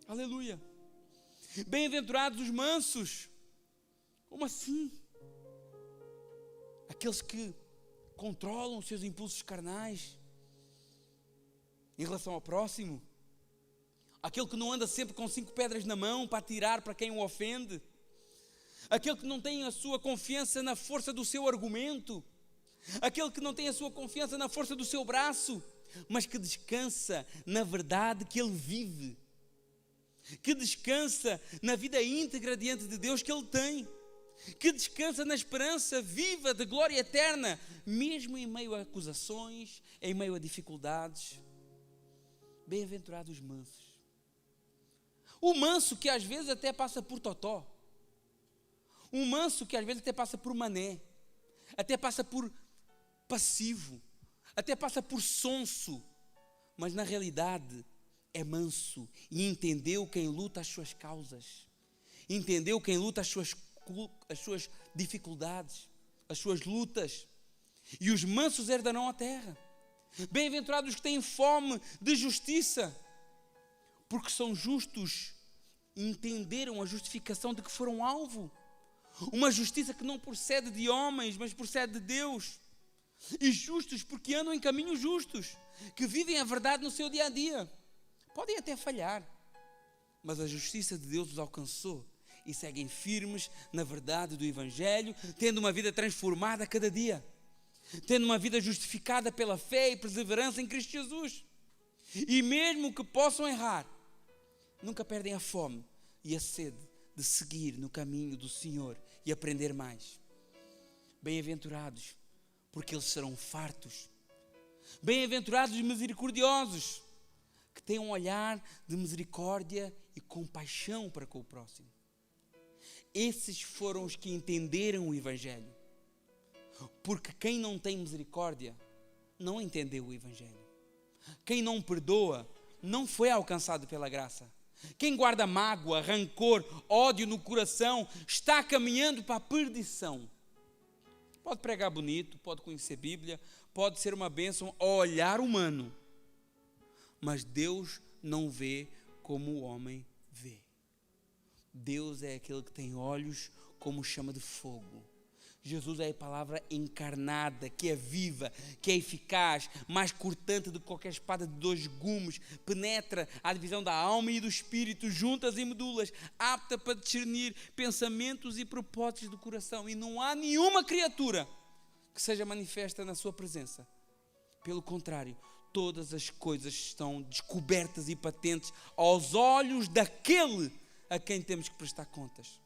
Aleluia. Bem-aventurados os mansos. Como assim? Aqueles que controlam os seus impulsos carnais em relação ao próximo. Aquele que não anda sempre com 5 pedras na mão para atirar para quem o ofende. Aquele que não tem a sua confiança na força do seu argumento. Aquele que não tem a sua confiança na força do seu braço, mas que descansa na verdade que ele vive. Que descansa na vida íntegra diante de Deus que ele tem. que descansa na esperança viva de glória eterna, mesmo em meio a acusações, em meio a dificuldades. Bem-aventurados os mansos. O manso que às vezes até passa por totó. Um manso que às vezes até passa por mané. Até passa por passivo. Até passa por sonso. Mas na realidade é manso e entendeu quem luta as suas causas. Entendeu quem luta as suas dificuldades, as suas lutas. E os mansos herdarão a terra. Bem-aventurados os que têm fome de justiça, porque são justos e entenderam a justificação de que foram alvo. Uma justiça que não procede de homens, mas procede de Deus. E justos porque andam em caminhos justos, que vivem a verdade no seu dia a dia. Podem até falhar, mas a justiça de Deus os alcançou e seguem firmes na verdade do Evangelho, tendo uma vida transformada a cada dia, tendo uma vida justificada pela fé e perseverança em Cristo Jesus. E mesmo que possam errar, nunca perdem a fome e a sede de seguir no caminho do Senhor e aprender mais. Bem-aventurados, porque eles serão fartos. Bem-aventurados os misericordiosos, que têm um olhar de misericórdia e compaixão para com o próximo. Esses foram os que entenderam o Evangelho. Porque quem não tem misericórdia não entendeu o Evangelho. Quem não perdoa não foi alcançado pela graça. Quem guarda mágoa, rancor, ódio no coração está caminhando para a perdição. Pode pregar bonito, pode conhecer Bíblia, pode ser uma bênção ao olhar humano, mas Deus não vê como o homem vê. Deus é aquele que tem olhos como chama de fogo. Jesus é a palavra encarnada, que é viva, que é eficaz, mais cortante do que qualquer espada de 2 gumes, penetra a divisão da alma e do espírito, juntas e medulas, apta para discernir pensamentos e propósitos do coração. E não há nenhuma criatura que seja manifesta na sua presença. Pelo contrário, todas as coisas estão descobertas e patentes aos olhos daquele a quem temos que prestar contas.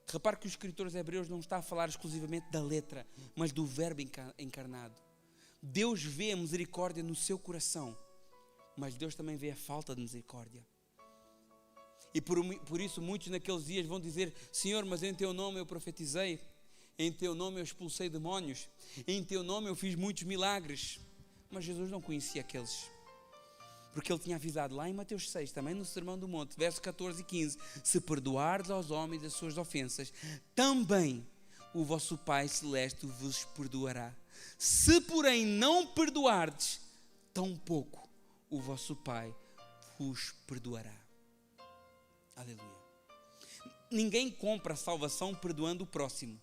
Repare que os escritores hebreus não estão a falar exclusivamente da letra, mas do verbo encarnado. Deus vê a misericórdia no seu coração, mas Deus também vê a falta de misericórdia. E por isso muitos naqueles dias vão dizer: Senhor, mas em teu nome eu profetizei, em teu nome eu expulsei demónios, em teu nome eu fiz muitos milagres. Mas Jesus não conhecia aqueles, porque ele tinha avisado lá em Mateus 6, também no Sermão do Monte, versos 14 e 15, se perdoardes aos homens as suas ofensas, também o vosso Pai Celeste vos perdoará. Se porém não perdoardes, tampouco o vosso Pai vos perdoará. Aleluia. Ninguém compra a salvação perdoando o próximo,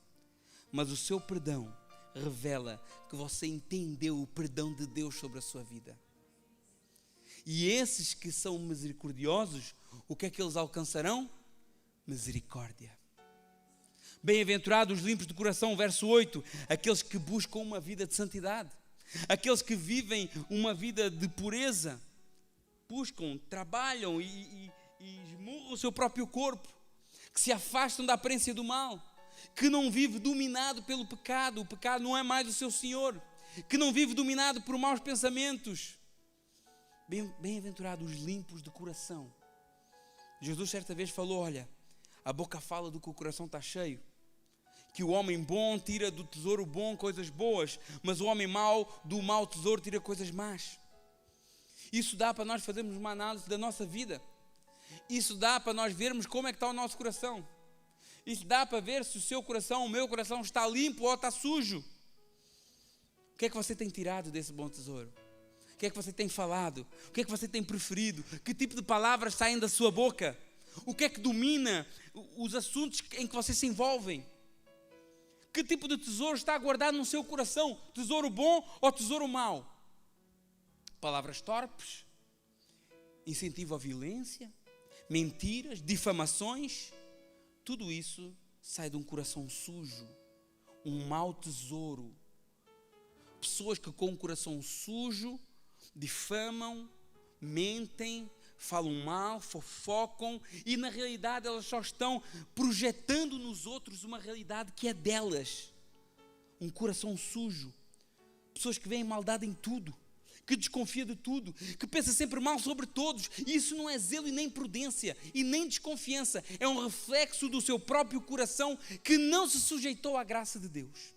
mas o seu perdão revela que você entendeu o perdão de Deus sobre a sua vida. E esses que são misericordiosos, o que é que eles alcançarão? Misericórdia. Bem-aventurados os limpos de coração, verso 8, aqueles que buscam uma vida de santidade, aqueles que vivem uma vida de pureza, buscam, trabalham e esmurram o seu próprio corpo, que se afastam da aparência do mal, que não vive dominado pelo pecado, o pecado não é mais o seu senhor, que não vive dominado por maus pensamentos. Bem-aventurados os limpos de coração. Jesus certa vez falou: olha, a boca fala do que o coração está cheio, que o homem bom tira do tesouro bom coisas boas, mas o homem mau do mau tesouro tira coisas más. Isso dá para nós fazermos uma análise da nossa vida. Isso dá para nós vermos como é que está o nosso coração. Isso dá para ver se o seu coração, o meu coração está limpo ou está sujo. O que é que você tem tirado desse bom tesouro? O que é que você tem falado? O que é que você tem preferido? Que tipo de palavras saem da sua boca? O que é que domina os assuntos em que você se envolve? Que tipo de tesouro está guardado no seu coração? Tesouro bom ou tesouro mau? Palavras torpes, incentivo à violência, mentiras, difamações. Tudo isso sai de um coração sujo, um mau tesouro. Pessoas que com um coração sujo difamam, mentem, falam mal, fofocam e na realidade elas só estão projetando nos outros uma realidade que é delas. Um coração sujo, pessoas que veem maldade em tudo, que desconfia de tudo, que pensa sempre mal sobre todos. E isso não é zelo e nem prudência e nem desconfiança, é um reflexo do seu próprio coração que não se sujeitou à graça de Deus.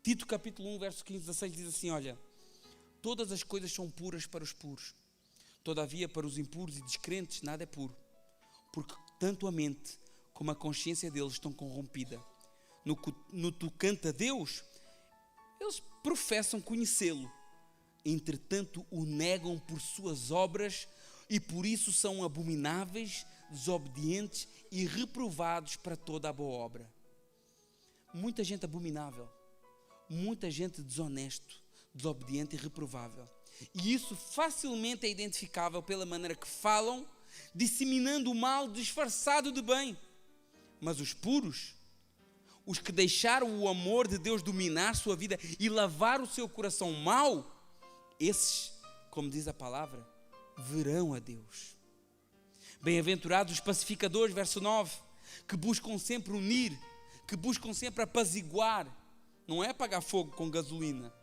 Tito capítulo 1 verso 15, 16 diz assim, olha, todas as coisas são puras para os puros, todavia para os impuros e descrentes nada é puro, porque tanto a mente como a consciência deles estão corrompida. No tocante a Deus, eles professam conhecê-lo, entretanto o negam por suas obras e por isso são abomináveis, desobedientes e reprovados para toda a boa obra. Muita gente abominável, muita gente desonesto, desobediente e reprovável. E isso facilmente é identificável pela maneira que falam, disseminando o mal disfarçado de bem. Mas os puros, os que deixaram o amor de Deus dominar sua vida e lavar o seu coração mau, esses, como diz a palavra, verão a Deus. Bem-aventurados os pacificadores, verso 9, que buscam sempre unir, que buscam sempre apaziguar, não é apagar fogo com gasolina.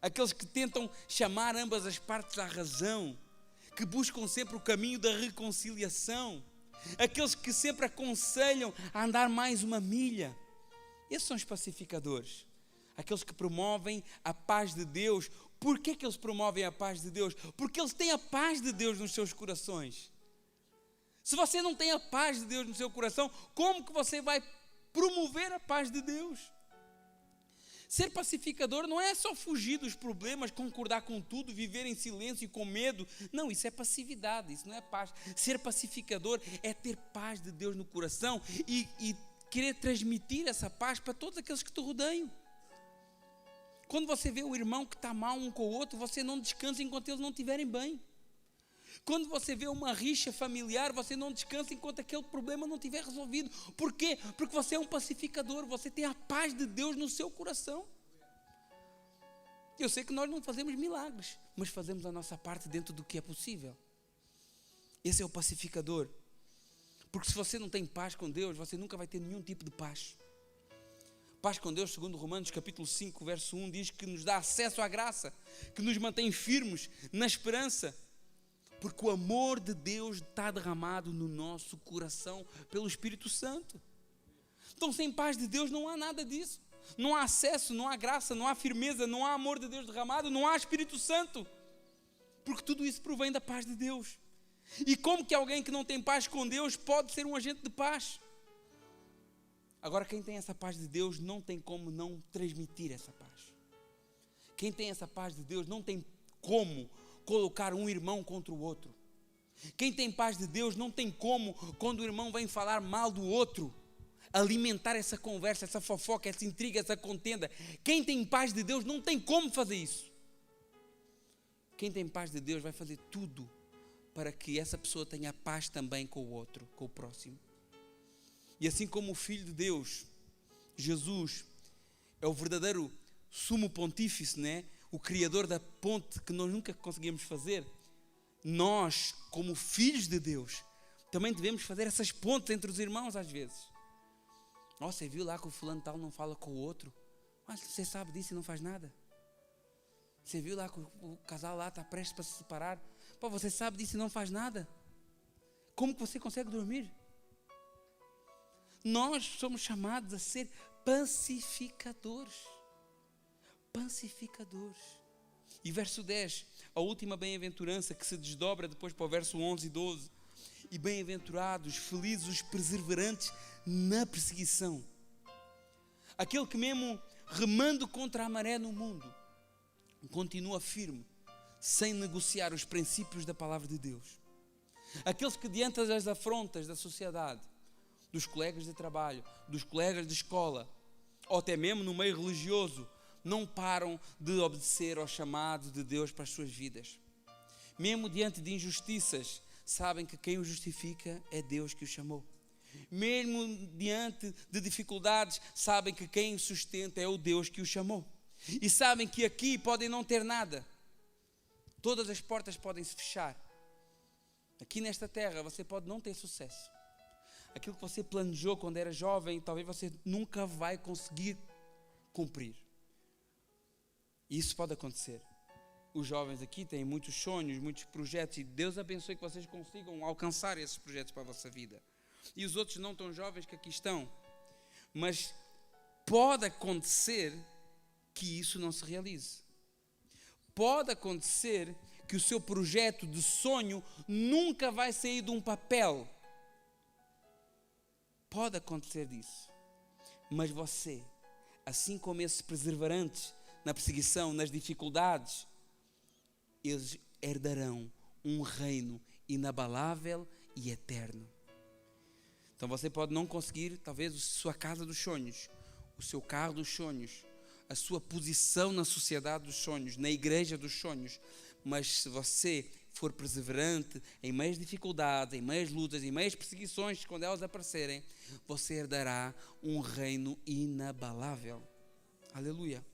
Aqueles que tentam chamar ambas as partes à razão, que buscam sempre o caminho da reconciliação, aqueles que sempre aconselham a andar mais uma milha. Esses são os pacificadores, aqueles que promovem a paz de Deus. Por que eles promovem a paz de Deus? Porque eles têm a paz de Deus nos seus corações. Se você não tem a paz de Deus no seu coração, como que você vai promover a paz de Deus? Ser pacificador não é só fugir dos problemas, concordar com tudo, viver em silêncio e com medo. Não, isso é passividade, isso não é paz. Ser pacificador é ter paz de Deus no coração e querer transmitir essa paz para todos aqueles que te rodeiam. Quando você vê o irmão que está mal um com o outro, você não descansa enquanto eles não estiverem bem. Quando você vê uma rixa familiar, você não descansa enquanto aquele problema não estiver resolvido. Por quê? Porque você é um pacificador, você tem a paz de Deus no seu coração. Eu sei que nós não fazemos milagres, mas fazemos a nossa parte dentro do que é possível. Esse é o pacificador. Porque se você não tem paz com Deus, você nunca vai ter nenhum tipo de paz. Paz com Deus, segundo Romanos capítulo 5, verso 1, diz que nos dá acesso à graça, que nos mantém firmes na esperança, porque o amor de Deus está derramado no nosso coração pelo Espírito Santo. Então, sem paz de Deus não há nada disso. Não há acesso, não há graça, não há firmeza, não há amor de Deus derramado, não há Espírito Santo. Porque tudo isso provém da paz de Deus. E como que alguém que não tem paz com Deus pode ser um agente de paz? Agora, quem tem essa paz de Deus não tem como não transmitir essa paz. Quem tem essa paz de Deus não tem como colocar um irmão contra o outro. Quem tem paz de Deus não tem como, quando o irmão vem falar mal do outro, alimentar essa conversa, essa fofoca, essa intriga, essa contenda. Quem tem paz de Deus não tem como fazer isso. Quem tem paz de Deus vai fazer tudo para que essa pessoa tenha paz também com o outro, com o próximo. E assim como o Filho de Deus, Jesus, é o verdadeiro sumo pontífice, né? O criador da ponte que nós nunca conseguimos fazer, nós, como filhos de Deus, também devemos fazer essas pontes entre os irmãos às vezes. Você viu lá que o fulano tal não fala com o outro? Mas você sabe disso e não faz nada. Você viu lá que o casal lá está prestes para se separar? Pô, você sabe disso e não faz nada. Como que você consegue dormir? Nós somos chamados a ser pacificadores. Pacificadores. E verso 10, a última bem-aventurança que se desdobra depois para o verso 11 e 12. E bem-aventurados, felizes os perseverantes na perseguição. Aquele que mesmo remando contra a maré no mundo, continua firme, sem negociar os princípios da palavra de Deus. Aqueles que diante das afrontas da sociedade, dos colegas de trabalho, dos colegas de escola, ou até mesmo no meio religioso, não param de obedecer ao chamado de Deus para as suas vidas. Mesmo diante de injustiças, sabem que quem o justifica é Deus que o chamou. Mesmo diante de dificuldades, sabem que quem o sustenta é o Deus que o chamou. E sabem que aqui podem não ter nada. Todas as portas podem se fechar. Aqui nesta terra você pode não ter sucesso. Aquilo que você planejou quando era jovem, talvez você nunca vai conseguir cumprir. E isso pode acontecer. Os jovens aqui têm muitos sonhos, muitos projetos, e Deus abençoe que vocês consigam alcançar esses projetos para a vossa vida. E os outros não tão jovens que aqui estão. Mas pode acontecer que isso não se realize. Pode acontecer que o seu projeto de sonho nunca vai sair de um papel. Pode acontecer disso. Mas você, assim como esses perseverantes na perseguição, nas dificuldades, eles herdarão um reino inabalável e eterno. Então você pode não conseguir, talvez, a sua casa dos sonhos, o seu carro dos sonhos, a sua posição na sociedade dos sonhos, na igreja dos sonhos. Mas se você for perseverante em meias dificuldades, em meias lutas, em meias perseguições, quando elas aparecerem, você herdará um reino inabalável. Aleluia.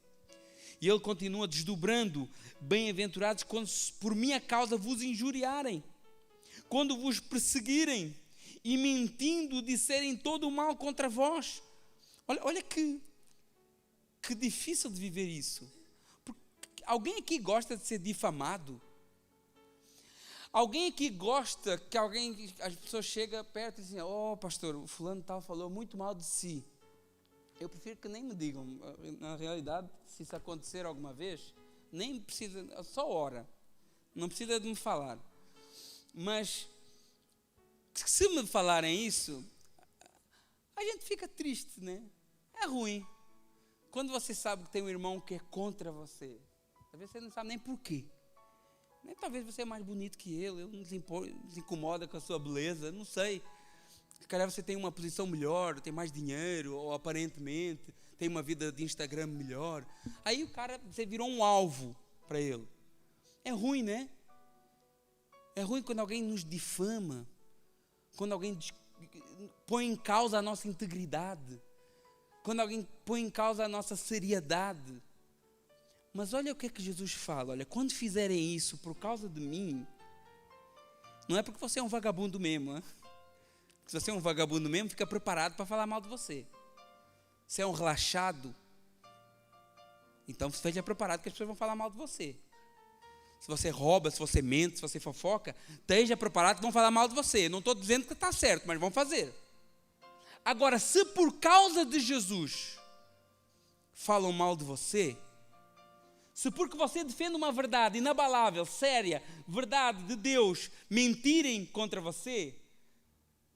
E ele continua desdobrando: bem-aventurados quando por minha causa vos injuriarem, quando vos perseguirem e mentindo disserem todo o mal contra vós. Olha que difícil de viver isso. Porque alguém aqui gosta de ser difamado? Alguém aqui gosta que as pessoas chegam perto e dizem: oh pastor, o fulano tal falou muito mal de si. Eu prefiro que nem me digam. Na realidade, se isso acontecer alguma vez, nem precisa, só ora. Não precisa de me falar. Mas se me falarem isso, a gente fica triste, né? É ruim. Quando você sabe que tem um irmão que é contra você, às vezes você não sabe nem porquê. Talvez você é mais bonito que ele não se incomoda com a sua beleza, não sei. Se calhar você tem uma posição melhor, tem mais dinheiro, ou aparentemente tem uma vida de Instagram melhor. Aí você virou um alvo para ele. É ruim, né? É ruim quando alguém nos difama, quando alguém põe em causa a nossa integridade, quando alguém põe em causa a nossa seriedade. Mas olha o que é que Jesus fala: olha, quando fizerem isso por causa de mim, não é porque você é um vagabundo mesmo, hein? Se você é um vagabundo mesmo, fica preparado para falar mal de você. Se é um relaxado, então esteja preparado que as pessoas vão falar mal de você. Se você rouba, se você mente, se você fofoca, esteja preparado que vão falar mal de você. Não estou dizendo que está certo, mas vão fazer. Agora, se por causa de Jesus falam mal de você, se porque você defende uma verdade inabalável, séria, verdade de Deus, mentirem contra você,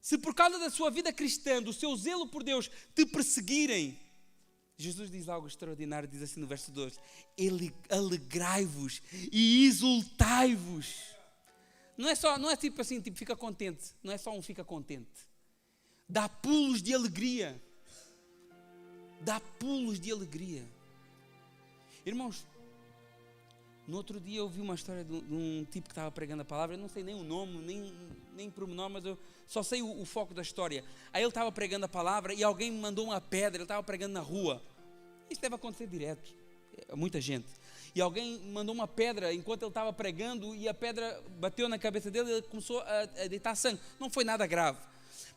se por causa da sua vida cristã, do seu zelo por Deus, te perseguirem, Jesus diz algo extraordinário, diz assim no verso 2: alegrai-vos e exultai-vos. Não é tipo assim, tipo fica contente, não é só um fica contente. Dá pulos de alegria. Dá pulos de alegria. Irmãos, no outro dia eu ouvi uma história de um tipo que estava pregando a palavra. Eu não sei nem o nome, nem pormenor, mas eu só sei o foco da história. Aí ele estava pregando a palavra e alguém me mandou uma pedra. Ele estava pregando na rua. Isso deve acontecer direto, muita gente. E alguém mandou uma pedra enquanto ele estava pregando e a pedra bateu na cabeça dele e ele começou a deitar sangue. Não foi nada grave.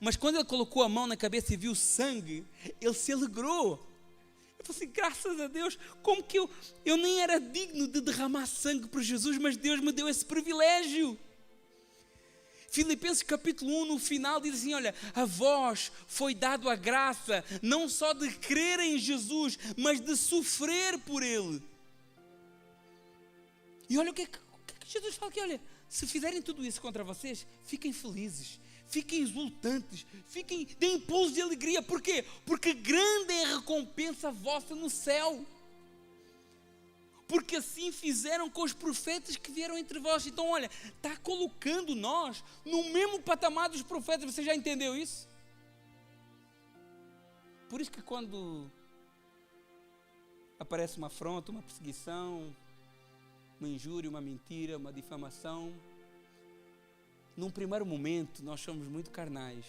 Mas quando ele colocou a mão na cabeça e viu sangue, ele se alegrou. Eu falei assim: graças a Deus, como que eu nem era digno de derramar sangue por Jesus, mas Deus me deu esse privilégio. Filipenses capítulo 1, no final, diz assim: olha, a vós foi dado a graça, não só de crer em Jesus, mas de sofrer por Ele. E olha o que é que Jesus fala aqui: olha, se fizerem tudo isso contra vocês, fiquem felizes, fiquem exultantes, deem impulso de alegria. Por quê? Porque grande é a recompensa vossa no céu. Porque assim fizeram com os profetas que vieram entre vós. Então olha, está colocando nós no mesmo patamar dos profetas. Você já entendeu isso? Por isso que quando aparece uma afronta, uma perseguição, uma injúria, uma mentira, uma difamação, num primeiro momento nós somos muito carnais.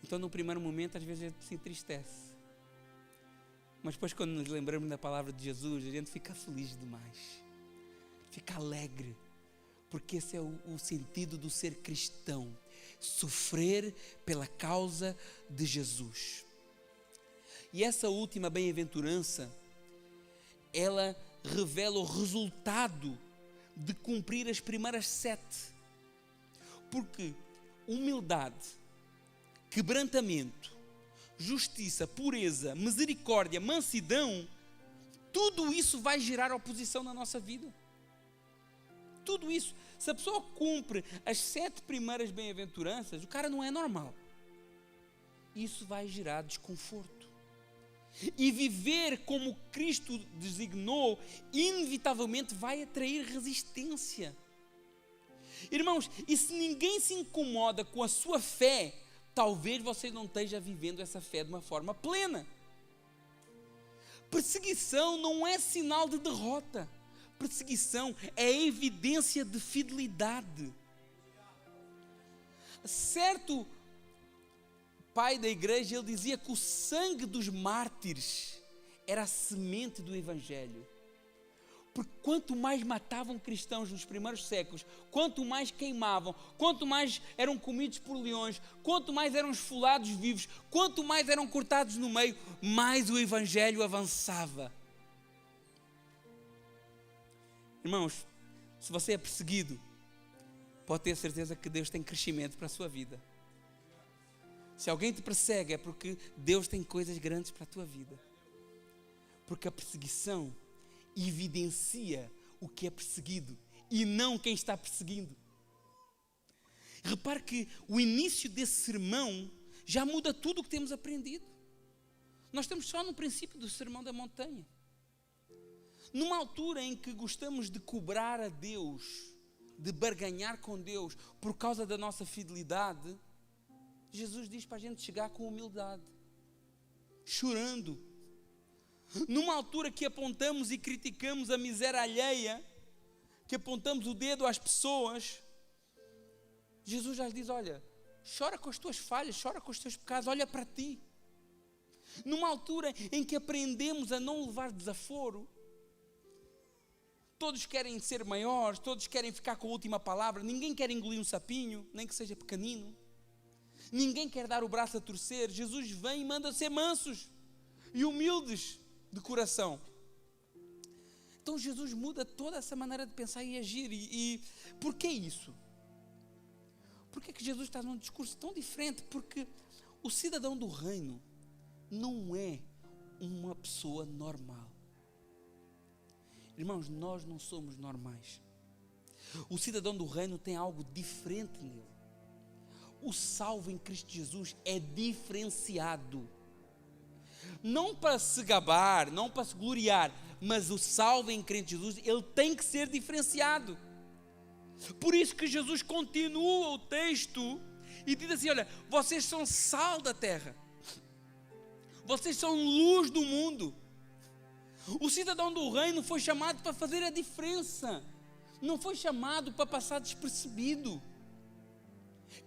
Então num primeiro momento às vezes a gente se entristece. Mas depois quando nos lembramos da palavra de Jesus, a gente fica feliz demais. Fica alegre. porque esse é o sentido do ser cristão, sofrer pela causa de Jesus. E essa última bem-aventurança, ela revela o resultado de cumprir as primeiras 7, porque humildade, quebrantamento, justiça, pureza, misericórdia, mansidão, tudo isso vai gerar oposição na nossa vida. Tudo isso, se a pessoa cumpre as 7 primeiras bem-aventuranças, o cara não é normal. Isso vai gerar desconforto. E viver como Cristo designou, inevitavelmente vai atrair resistência. Irmãos, e se ninguém se incomoda com a sua fé, talvez você não esteja vivendo essa fé de uma forma plena. Perseguição não é sinal de derrota. Perseguição é evidência de fidelidade. Certo pai da igreja, ele dizia que o sangue dos mártires era a semente do evangelho. Porque quanto mais matavam cristãos nos primeiros séculos, quanto mais queimavam, quanto mais eram comidos por leões, quanto mais eram esfolados vivos, quanto mais eram cortados no meio, mais o evangelho avançava. Irmãos, se você é perseguido, pode ter certeza que Deus tem crescimento para a sua vida. Se alguém te persegue, é porque Deus tem coisas grandes para a tua vida. Porque a perseguição evidencia o que é perseguido e não quem está perseguindo. Repare que o início desse sermão já muda tudo o que temos aprendido. Nós estamos só no princípio do Sermão da Montanha. Numa altura em que gostamos de cobrar a Deus, de barganhar com Deus por causa da nossa fidelidade, Jesus diz para a gente chegar com humildade, chorando. Numa altura que apontamos e criticamos a miséria alheia, que apontamos o dedo às pessoas, Jesus já diz, olha, chora com as tuas falhas, chora com os teus pecados, olha para ti. Numa altura em que aprendemos a não levar desaforo, todos querem ser maiores, todos querem ficar com a última palavra, ninguém quer engolir um sapinho, nem que seja pequenino. Ninguém quer dar o braço a torcer. Jesus vem e manda ser mansos e humildes de coração. Então Jesus muda toda essa maneira de pensar e agir. E por que isso? Por que Jesus está num discurso tão diferente? Porque o cidadão do reino não é uma pessoa normal. Irmãos, nós não somos normais. O cidadão do reino tem algo diferente nele. O salvo em Cristo Jesus é diferenciado. Não para se gabar, não para se gloriar, mas o salvo em Cristo Jesus, ele tem que ser diferenciado. Por isso que Jesus continua o texto e diz assim, olha, vocês são sal da terra. Vocês são luz do mundo. O cidadão do reino foi chamado para fazer a diferença. Não foi chamado para passar despercebido.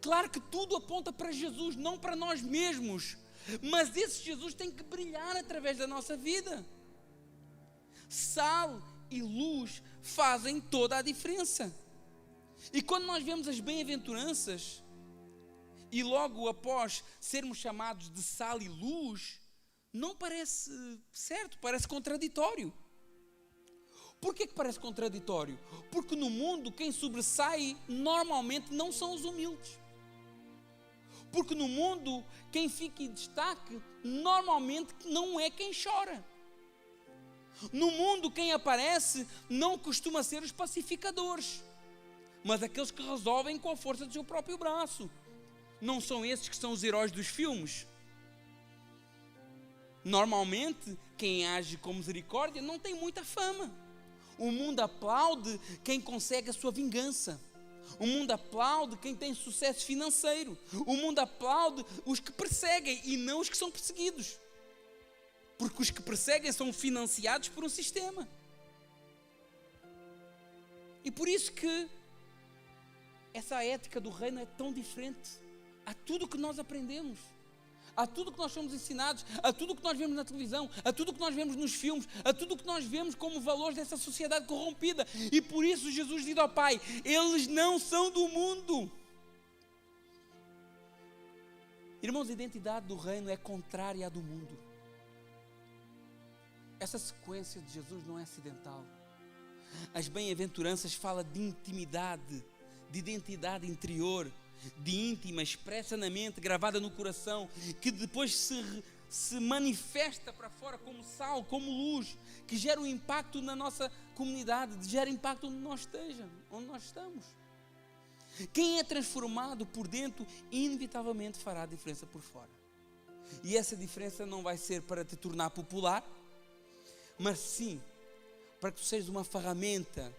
Claro que tudo aponta para Jesus, não para nós mesmos. Mas esse Jesus tem que brilhar através da nossa vida. Sal e luz fazem toda a diferença. E quando nós vemos as bem-aventuranças, e logo após sermos chamados de sal e luz, não parece certo, parece contraditório. Por que parece contraditório? Porque no mundo quem sobressai normalmente não são os humildes. Porque no mundo quem fica em destaque normalmente não é quem chora. No mundo quem aparece não costuma ser os pacificadores, mas aqueles que resolvem com a força do seu próprio braço. Não são esses que são os heróis dos filmes. Normalmente quem age com misericórdia não tem muita fama. O mundo aplaude quem consegue a sua vingança. O mundo aplaude quem tem sucesso financeiro. O mundo aplaude os que perseguem e não os que são perseguidos. Porque os que perseguem são financiados por um sistema. E por isso que essa ética do reino é tão diferente a tudo que nós aprendemos. a tudo que nós somos ensinados, a tudo que nós vemos na televisão, a tudo que nós vemos nos filmes, a tudo que nós vemos como valores dessa sociedade corrompida. E por isso Jesus diz ao Pai: eles não são do mundo. Irmãos, a identidade do reino é contrária à do mundo. Essa sequência de Jesus não é acidental. As bem-aventuranças falam de intimidade, de identidade interior, de íntima, expressa na mente, gravada no coração, que depois se manifesta para fora como sal, como luz, que gera um impacto na nossa comunidade, gera impacto onde nós estamos. Quem é transformado por dentro, inevitavelmente fará a diferença por fora. E essa diferença não vai ser para te tornar popular, mas sim para que tu sejas uma ferramenta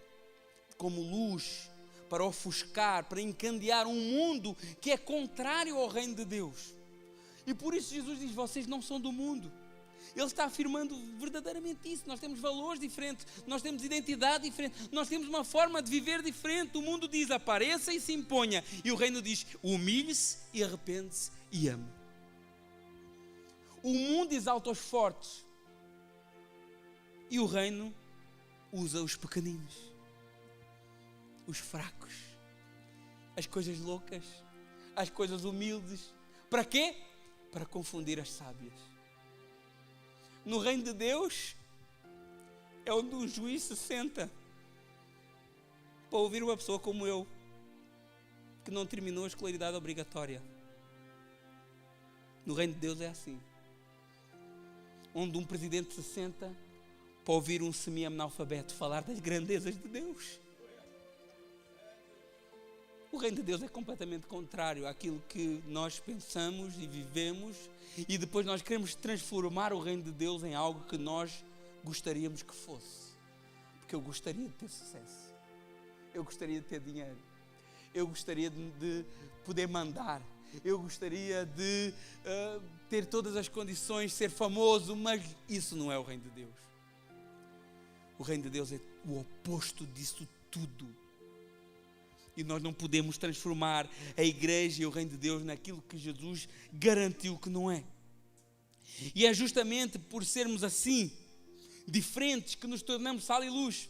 como luz, para ofuscar, para encandear um mundo que é contrário ao reino de Deus. E por isso Jesus diz: vocês não são do mundo. Ele está afirmando verdadeiramente isso. Nós temos valores diferentes, nós temos identidade diferente, nós temos uma forma de viver diferente. O mundo diz: apareça e se imponha, e o reino diz: humilhe-se e arrepende-se e ame. O mundo exalta os fortes e o reino usa os pequeninos, os fracos, as coisas loucas, as coisas humildes. Para quê? Para confundir as sábias. No reino de Deus é onde o juiz se senta para ouvir uma pessoa como eu, que não terminou a escolaridade obrigatória. No reino de Deus é assim, onde um presidente se senta para ouvir um semi-analfabeto falar das grandezas de Deus. O reino de Deus é completamente contrário àquilo que nós pensamos e vivemos, e depois nós queremos transformar o reino de Deus em algo que nós gostaríamos que fosse. Porque eu gostaria de ter sucesso, eu gostaria de ter dinheiro, eu gostaria de poder mandar, eu gostaria de ter todas as condições, ser famoso, mas isso não é o reino de Deus. O reino de Deus é o oposto disso tudo. E nós não podemos transformar a igreja e o reino de Deus naquilo que Jesus garantiu que não é. E é justamente por sermos assim, diferentes, que nos tornamos sal e luz.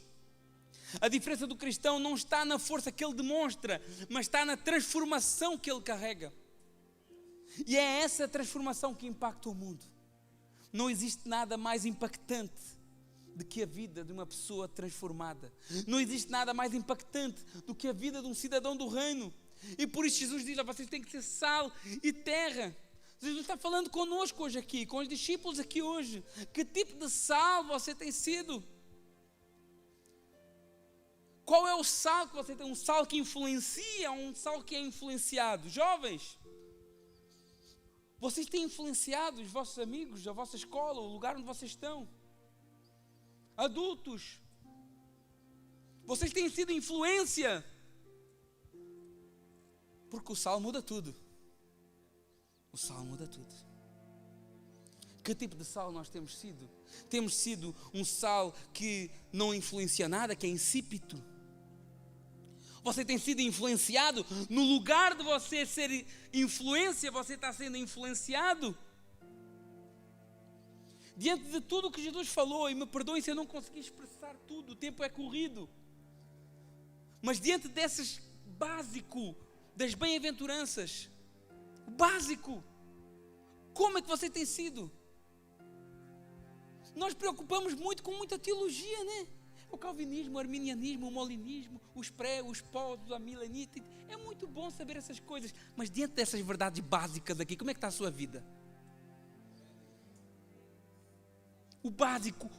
A diferença do cristão não está na força que ele demonstra, mas está na transformação que ele carrega. E é essa transformação que impacta o mundo. Não existe nada mais impactante do que a vida de uma pessoa transformada. Não existe nada mais impactante do que a vida de um cidadão do reino. E por isso Jesus diz: vocês têm que ser sal e terra. Jesus está falando conosco hoje aqui, com os discípulos aqui hoje. Que tipo de sal você tem sido? Qual é o sal que você tem? Um sal que influencia ou um sal que é influenciado? Jovens, vocês têm influenciado os vossos amigos, a vossa escola, o lugar onde vocês estão? Adultos, vocês têm sido influência? Porque o sal muda tudo. O sal muda tudo. Que tipo de sal nós temos sido? Temos sido um sal que não influencia nada, que é insípido. Você tem sido influenciado? No lugar de você ser influência, você está sendo influenciado? Diante de tudo o que Jesus falou, e me perdoem se eu não consegui expressar tudo, o tempo é corrido, mas diante desses básico, das bem-aventuranças, o básico, como é que você tem sido? Nós preocupamos muito com muita teologia, né? O calvinismo, o arminianismo, o molinismo, os pré, os pós, a milenita. É muito bom saber essas coisas, mas diante dessas verdades básicas aqui, como é que está a sua vida? O básico.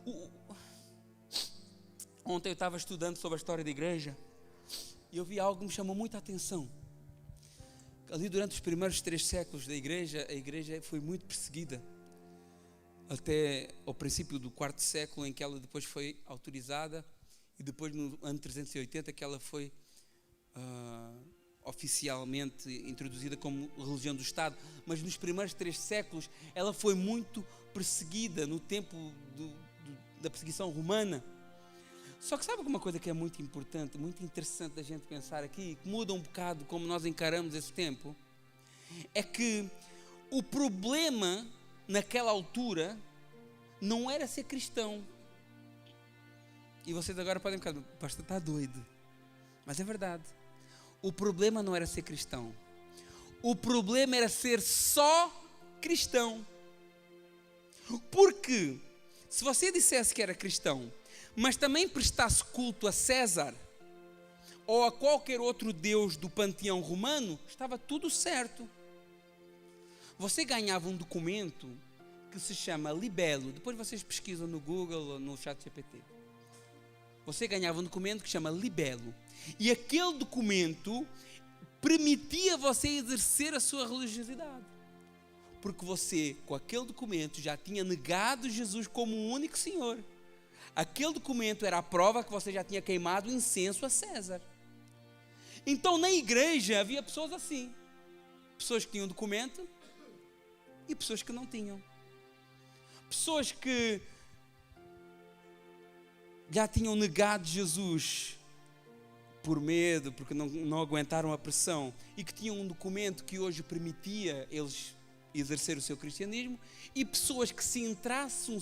Ontem eu estava estudando sobre a história da igreja e eu vi algo que me chamou muita atenção. Ali durante os primeiros 3 séculos da igreja, a igreja foi muito perseguida. Até ao princípio do 4º século, em que ela depois foi autorizada, e depois no ano 380 que ela foi oficialmente introduzida como religião do Estado. Mas nos primeiros 3 séculos ela foi muito perseguida no tempo da perseguição romana. Só que sabe uma coisa que é muito importante, muito interessante da gente pensar aqui, que muda um bocado como nós encaramos esse tempo? É que O problema naquela altura não era ser cristão. E vocês agora podem ficar, o pastor está doido. Mas é verdade. O problema não era ser cristão. O problema era ser só cristão. Porque se você dissesse que era cristão, mas também prestasse culto a César ou a qualquer outro deus do panteão romano, estava tudo certo. Você ganhava um documento que se chama libelo. Depois vocês pesquisam no Google ou no ChatGPT. Você ganhava um documento que se chama libelo. E aquele documento permitia você exercer a sua religiosidade. Porque você, com aquele documento, já tinha negado Jesus como o único Senhor. Aquele documento era a prova que você já tinha queimado incenso a César. Então, na igreja havia pessoas assim. Pessoas que tinham documento e pessoas que não tinham. Pessoas que já tinham negado Jesus por medo, porque não aguentaram a pressão, e que tinham um documento que hoje permitia eles exercer o seu cristianismo, e pessoas que, se entrasse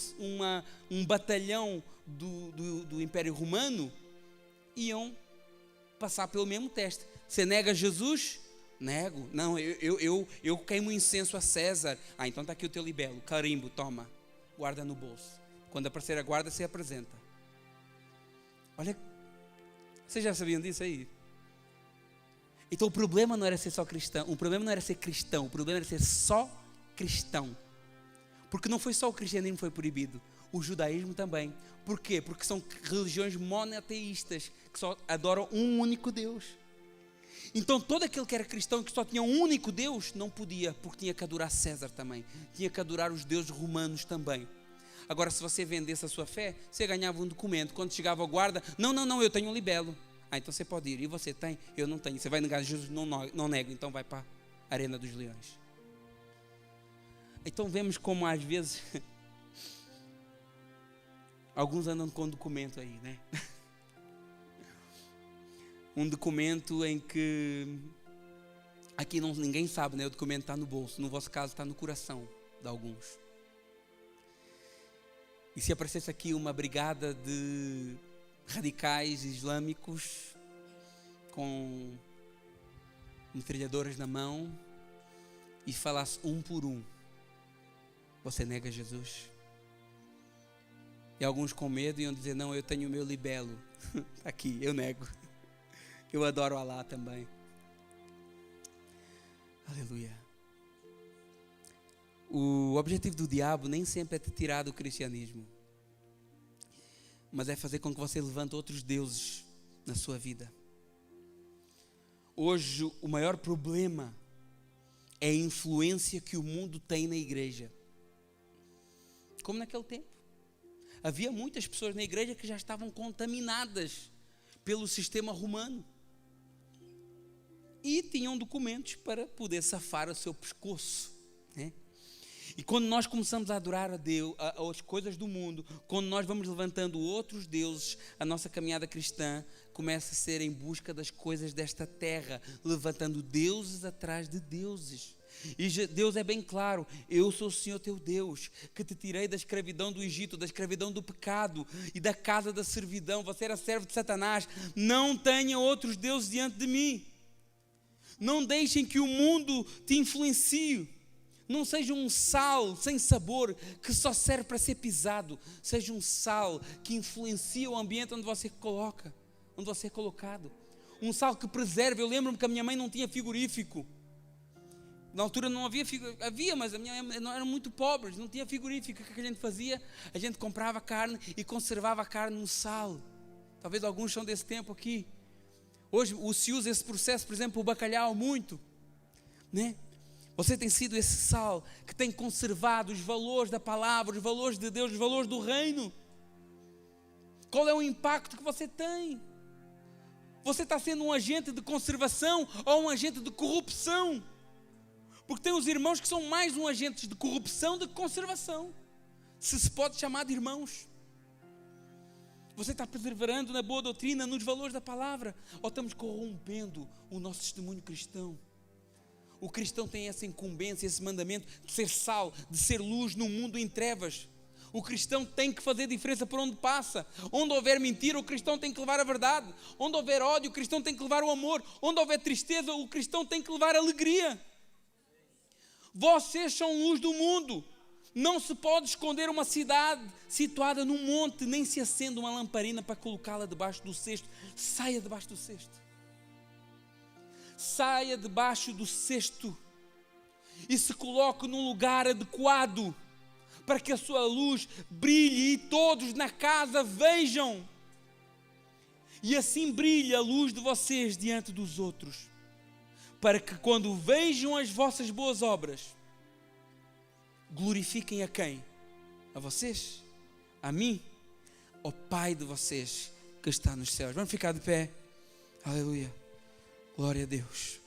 um batalhão do Império Romano, iam passar pelo mesmo teste. Você nega Jesus? Nego. Não, eu queimo incenso a César. Então está aqui o teu libelo, carimbo, toma, guarda no bolso. Quando aparecer a guarda, se apresenta. Olha, vocês já sabiam disso aí? Então o problema não era ser só cristão, o problema não era ser cristão, o problema era ser só cristão. Porque não foi só o cristianismo que foi proibido, o judaísmo também. Por quê? Porque são religiões monoteístas, que só adoram um único Deus. Então todo aquele que era cristão, que só tinha um único Deus, não podia, porque tinha que adorar César também, tinha que adorar os deuses romanos também. Agora, se você vendesse a sua fé, você ganhava um documento. Quando chegava a guarda, não, eu tenho um libelo. Então você pode ir. E você tem? Eu não tenho. Você vai negar Jesus? Não nego. Então vai para a Arena dos Leões. Então vemos como às vezes alguns andam com um documento aí, né? Um documento em que aqui ninguém sabe, né? O documento está no bolso. No vosso caso está no coração de alguns. E se aparecesse aqui uma brigada de radicais islâmicos com metralhadoras na mão e falasse um por um, você nega Jesus? E alguns com medo iam dizer, não, eu tenho o meu libelo. Aqui, eu nego. Eu adoro Alá também. Aleluia. O objetivo do diabo nem sempre é te tirar do cristianismo, mas é fazer com que você levante outros deuses na sua vida. Hoje o maior problema é a influência que o mundo tem na igreja. Como naquele tempo. Havia muitas pessoas na igreja que já estavam contaminadas pelo sistema romano. E tinham documentos para poder safar o seu pescoço, né? E quando nós começamos a adorar a Deus, as coisas do mundo, quando nós vamos levantando outros deuses, a nossa caminhada cristã começa a ser em busca das coisas desta terra, levantando deuses atrás de deuses. E Deus é bem claro, eu sou o Senhor teu Deus, que te tirei da escravidão do Egito, da escravidão do pecado e da casa da servidão. Você era servo de Satanás, não tenha outros deuses diante de mim. Não deixem que o mundo te influencie. Não seja um sal sem sabor que só serve para ser pisado. Seja um sal que influencia o ambiente onde você coloca, onde você é colocado. Um sal que preserva. Eu lembro-me que a minha mãe não tinha frigorífico. Na altura não havia frigorífico. Havia, mas a minha mãe não era muito pobre, não tinha frigorífico. O que a gente fazia? A gente comprava carne e conservava a carne no sal. Talvez alguns são desse tempo aqui. Hoje se usa esse processo, por exemplo, o bacalhau muito, né? Você tem sido esse sal que tem conservado os valores da palavra, os valores de Deus, os valores do reino. Qual é o impacto que você tem? Você está sendo um agente de conservação ou um agente de corrupção? Porque tem os irmãos que são mais um agente de corrupção do que conservação, se pode chamar de irmãos. Você está perseverando na boa doutrina, nos valores da palavra, ou estamos corrompendo o nosso testemunho cristão? O cristão tem essa incumbência, esse mandamento de ser sal, de ser luz no mundo em trevas. O cristão tem que fazer diferença por onde passa. Onde houver mentira, o cristão tem que levar a verdade. Onde houver ódio, o cristão tem que levar o amor. Onde houver tristeza, o cristão tem que levar alegria. Vocês são luz do mundo. Não se pode esconder uma cidade situada num monte, nem se acende uma lamparina para colocá-la debaixo do cesto. Saia debaixo do cesto. Saia debaixo do cesto e se coloque num lugar adequado para que a sua luz brilhe e todos na casa vejam. E assim brilha a luz de vocês diante dos outros, para que quando vejam as vossas boas obras, glorifiquem a quem? A vocês? A mim? Ao Pai de vocês que está nos céus. Vamos ficar de pé. Aleluia. Glória a Deus.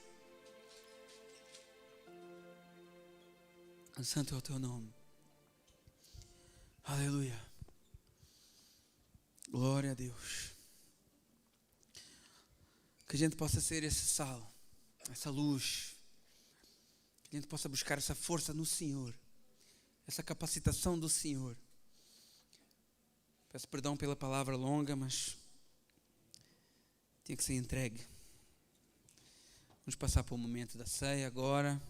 Santo é o teu nome. Aleluia. Glória a Deus. Que a gente possa ser esse sal, essa luz. Que a gente possa buscar essa força no Senhor, essa capacitação do Senhor. Peço perdão pela palavra longa, mas tinha que ser entregue. Vamos passar para o momento da ceia agora.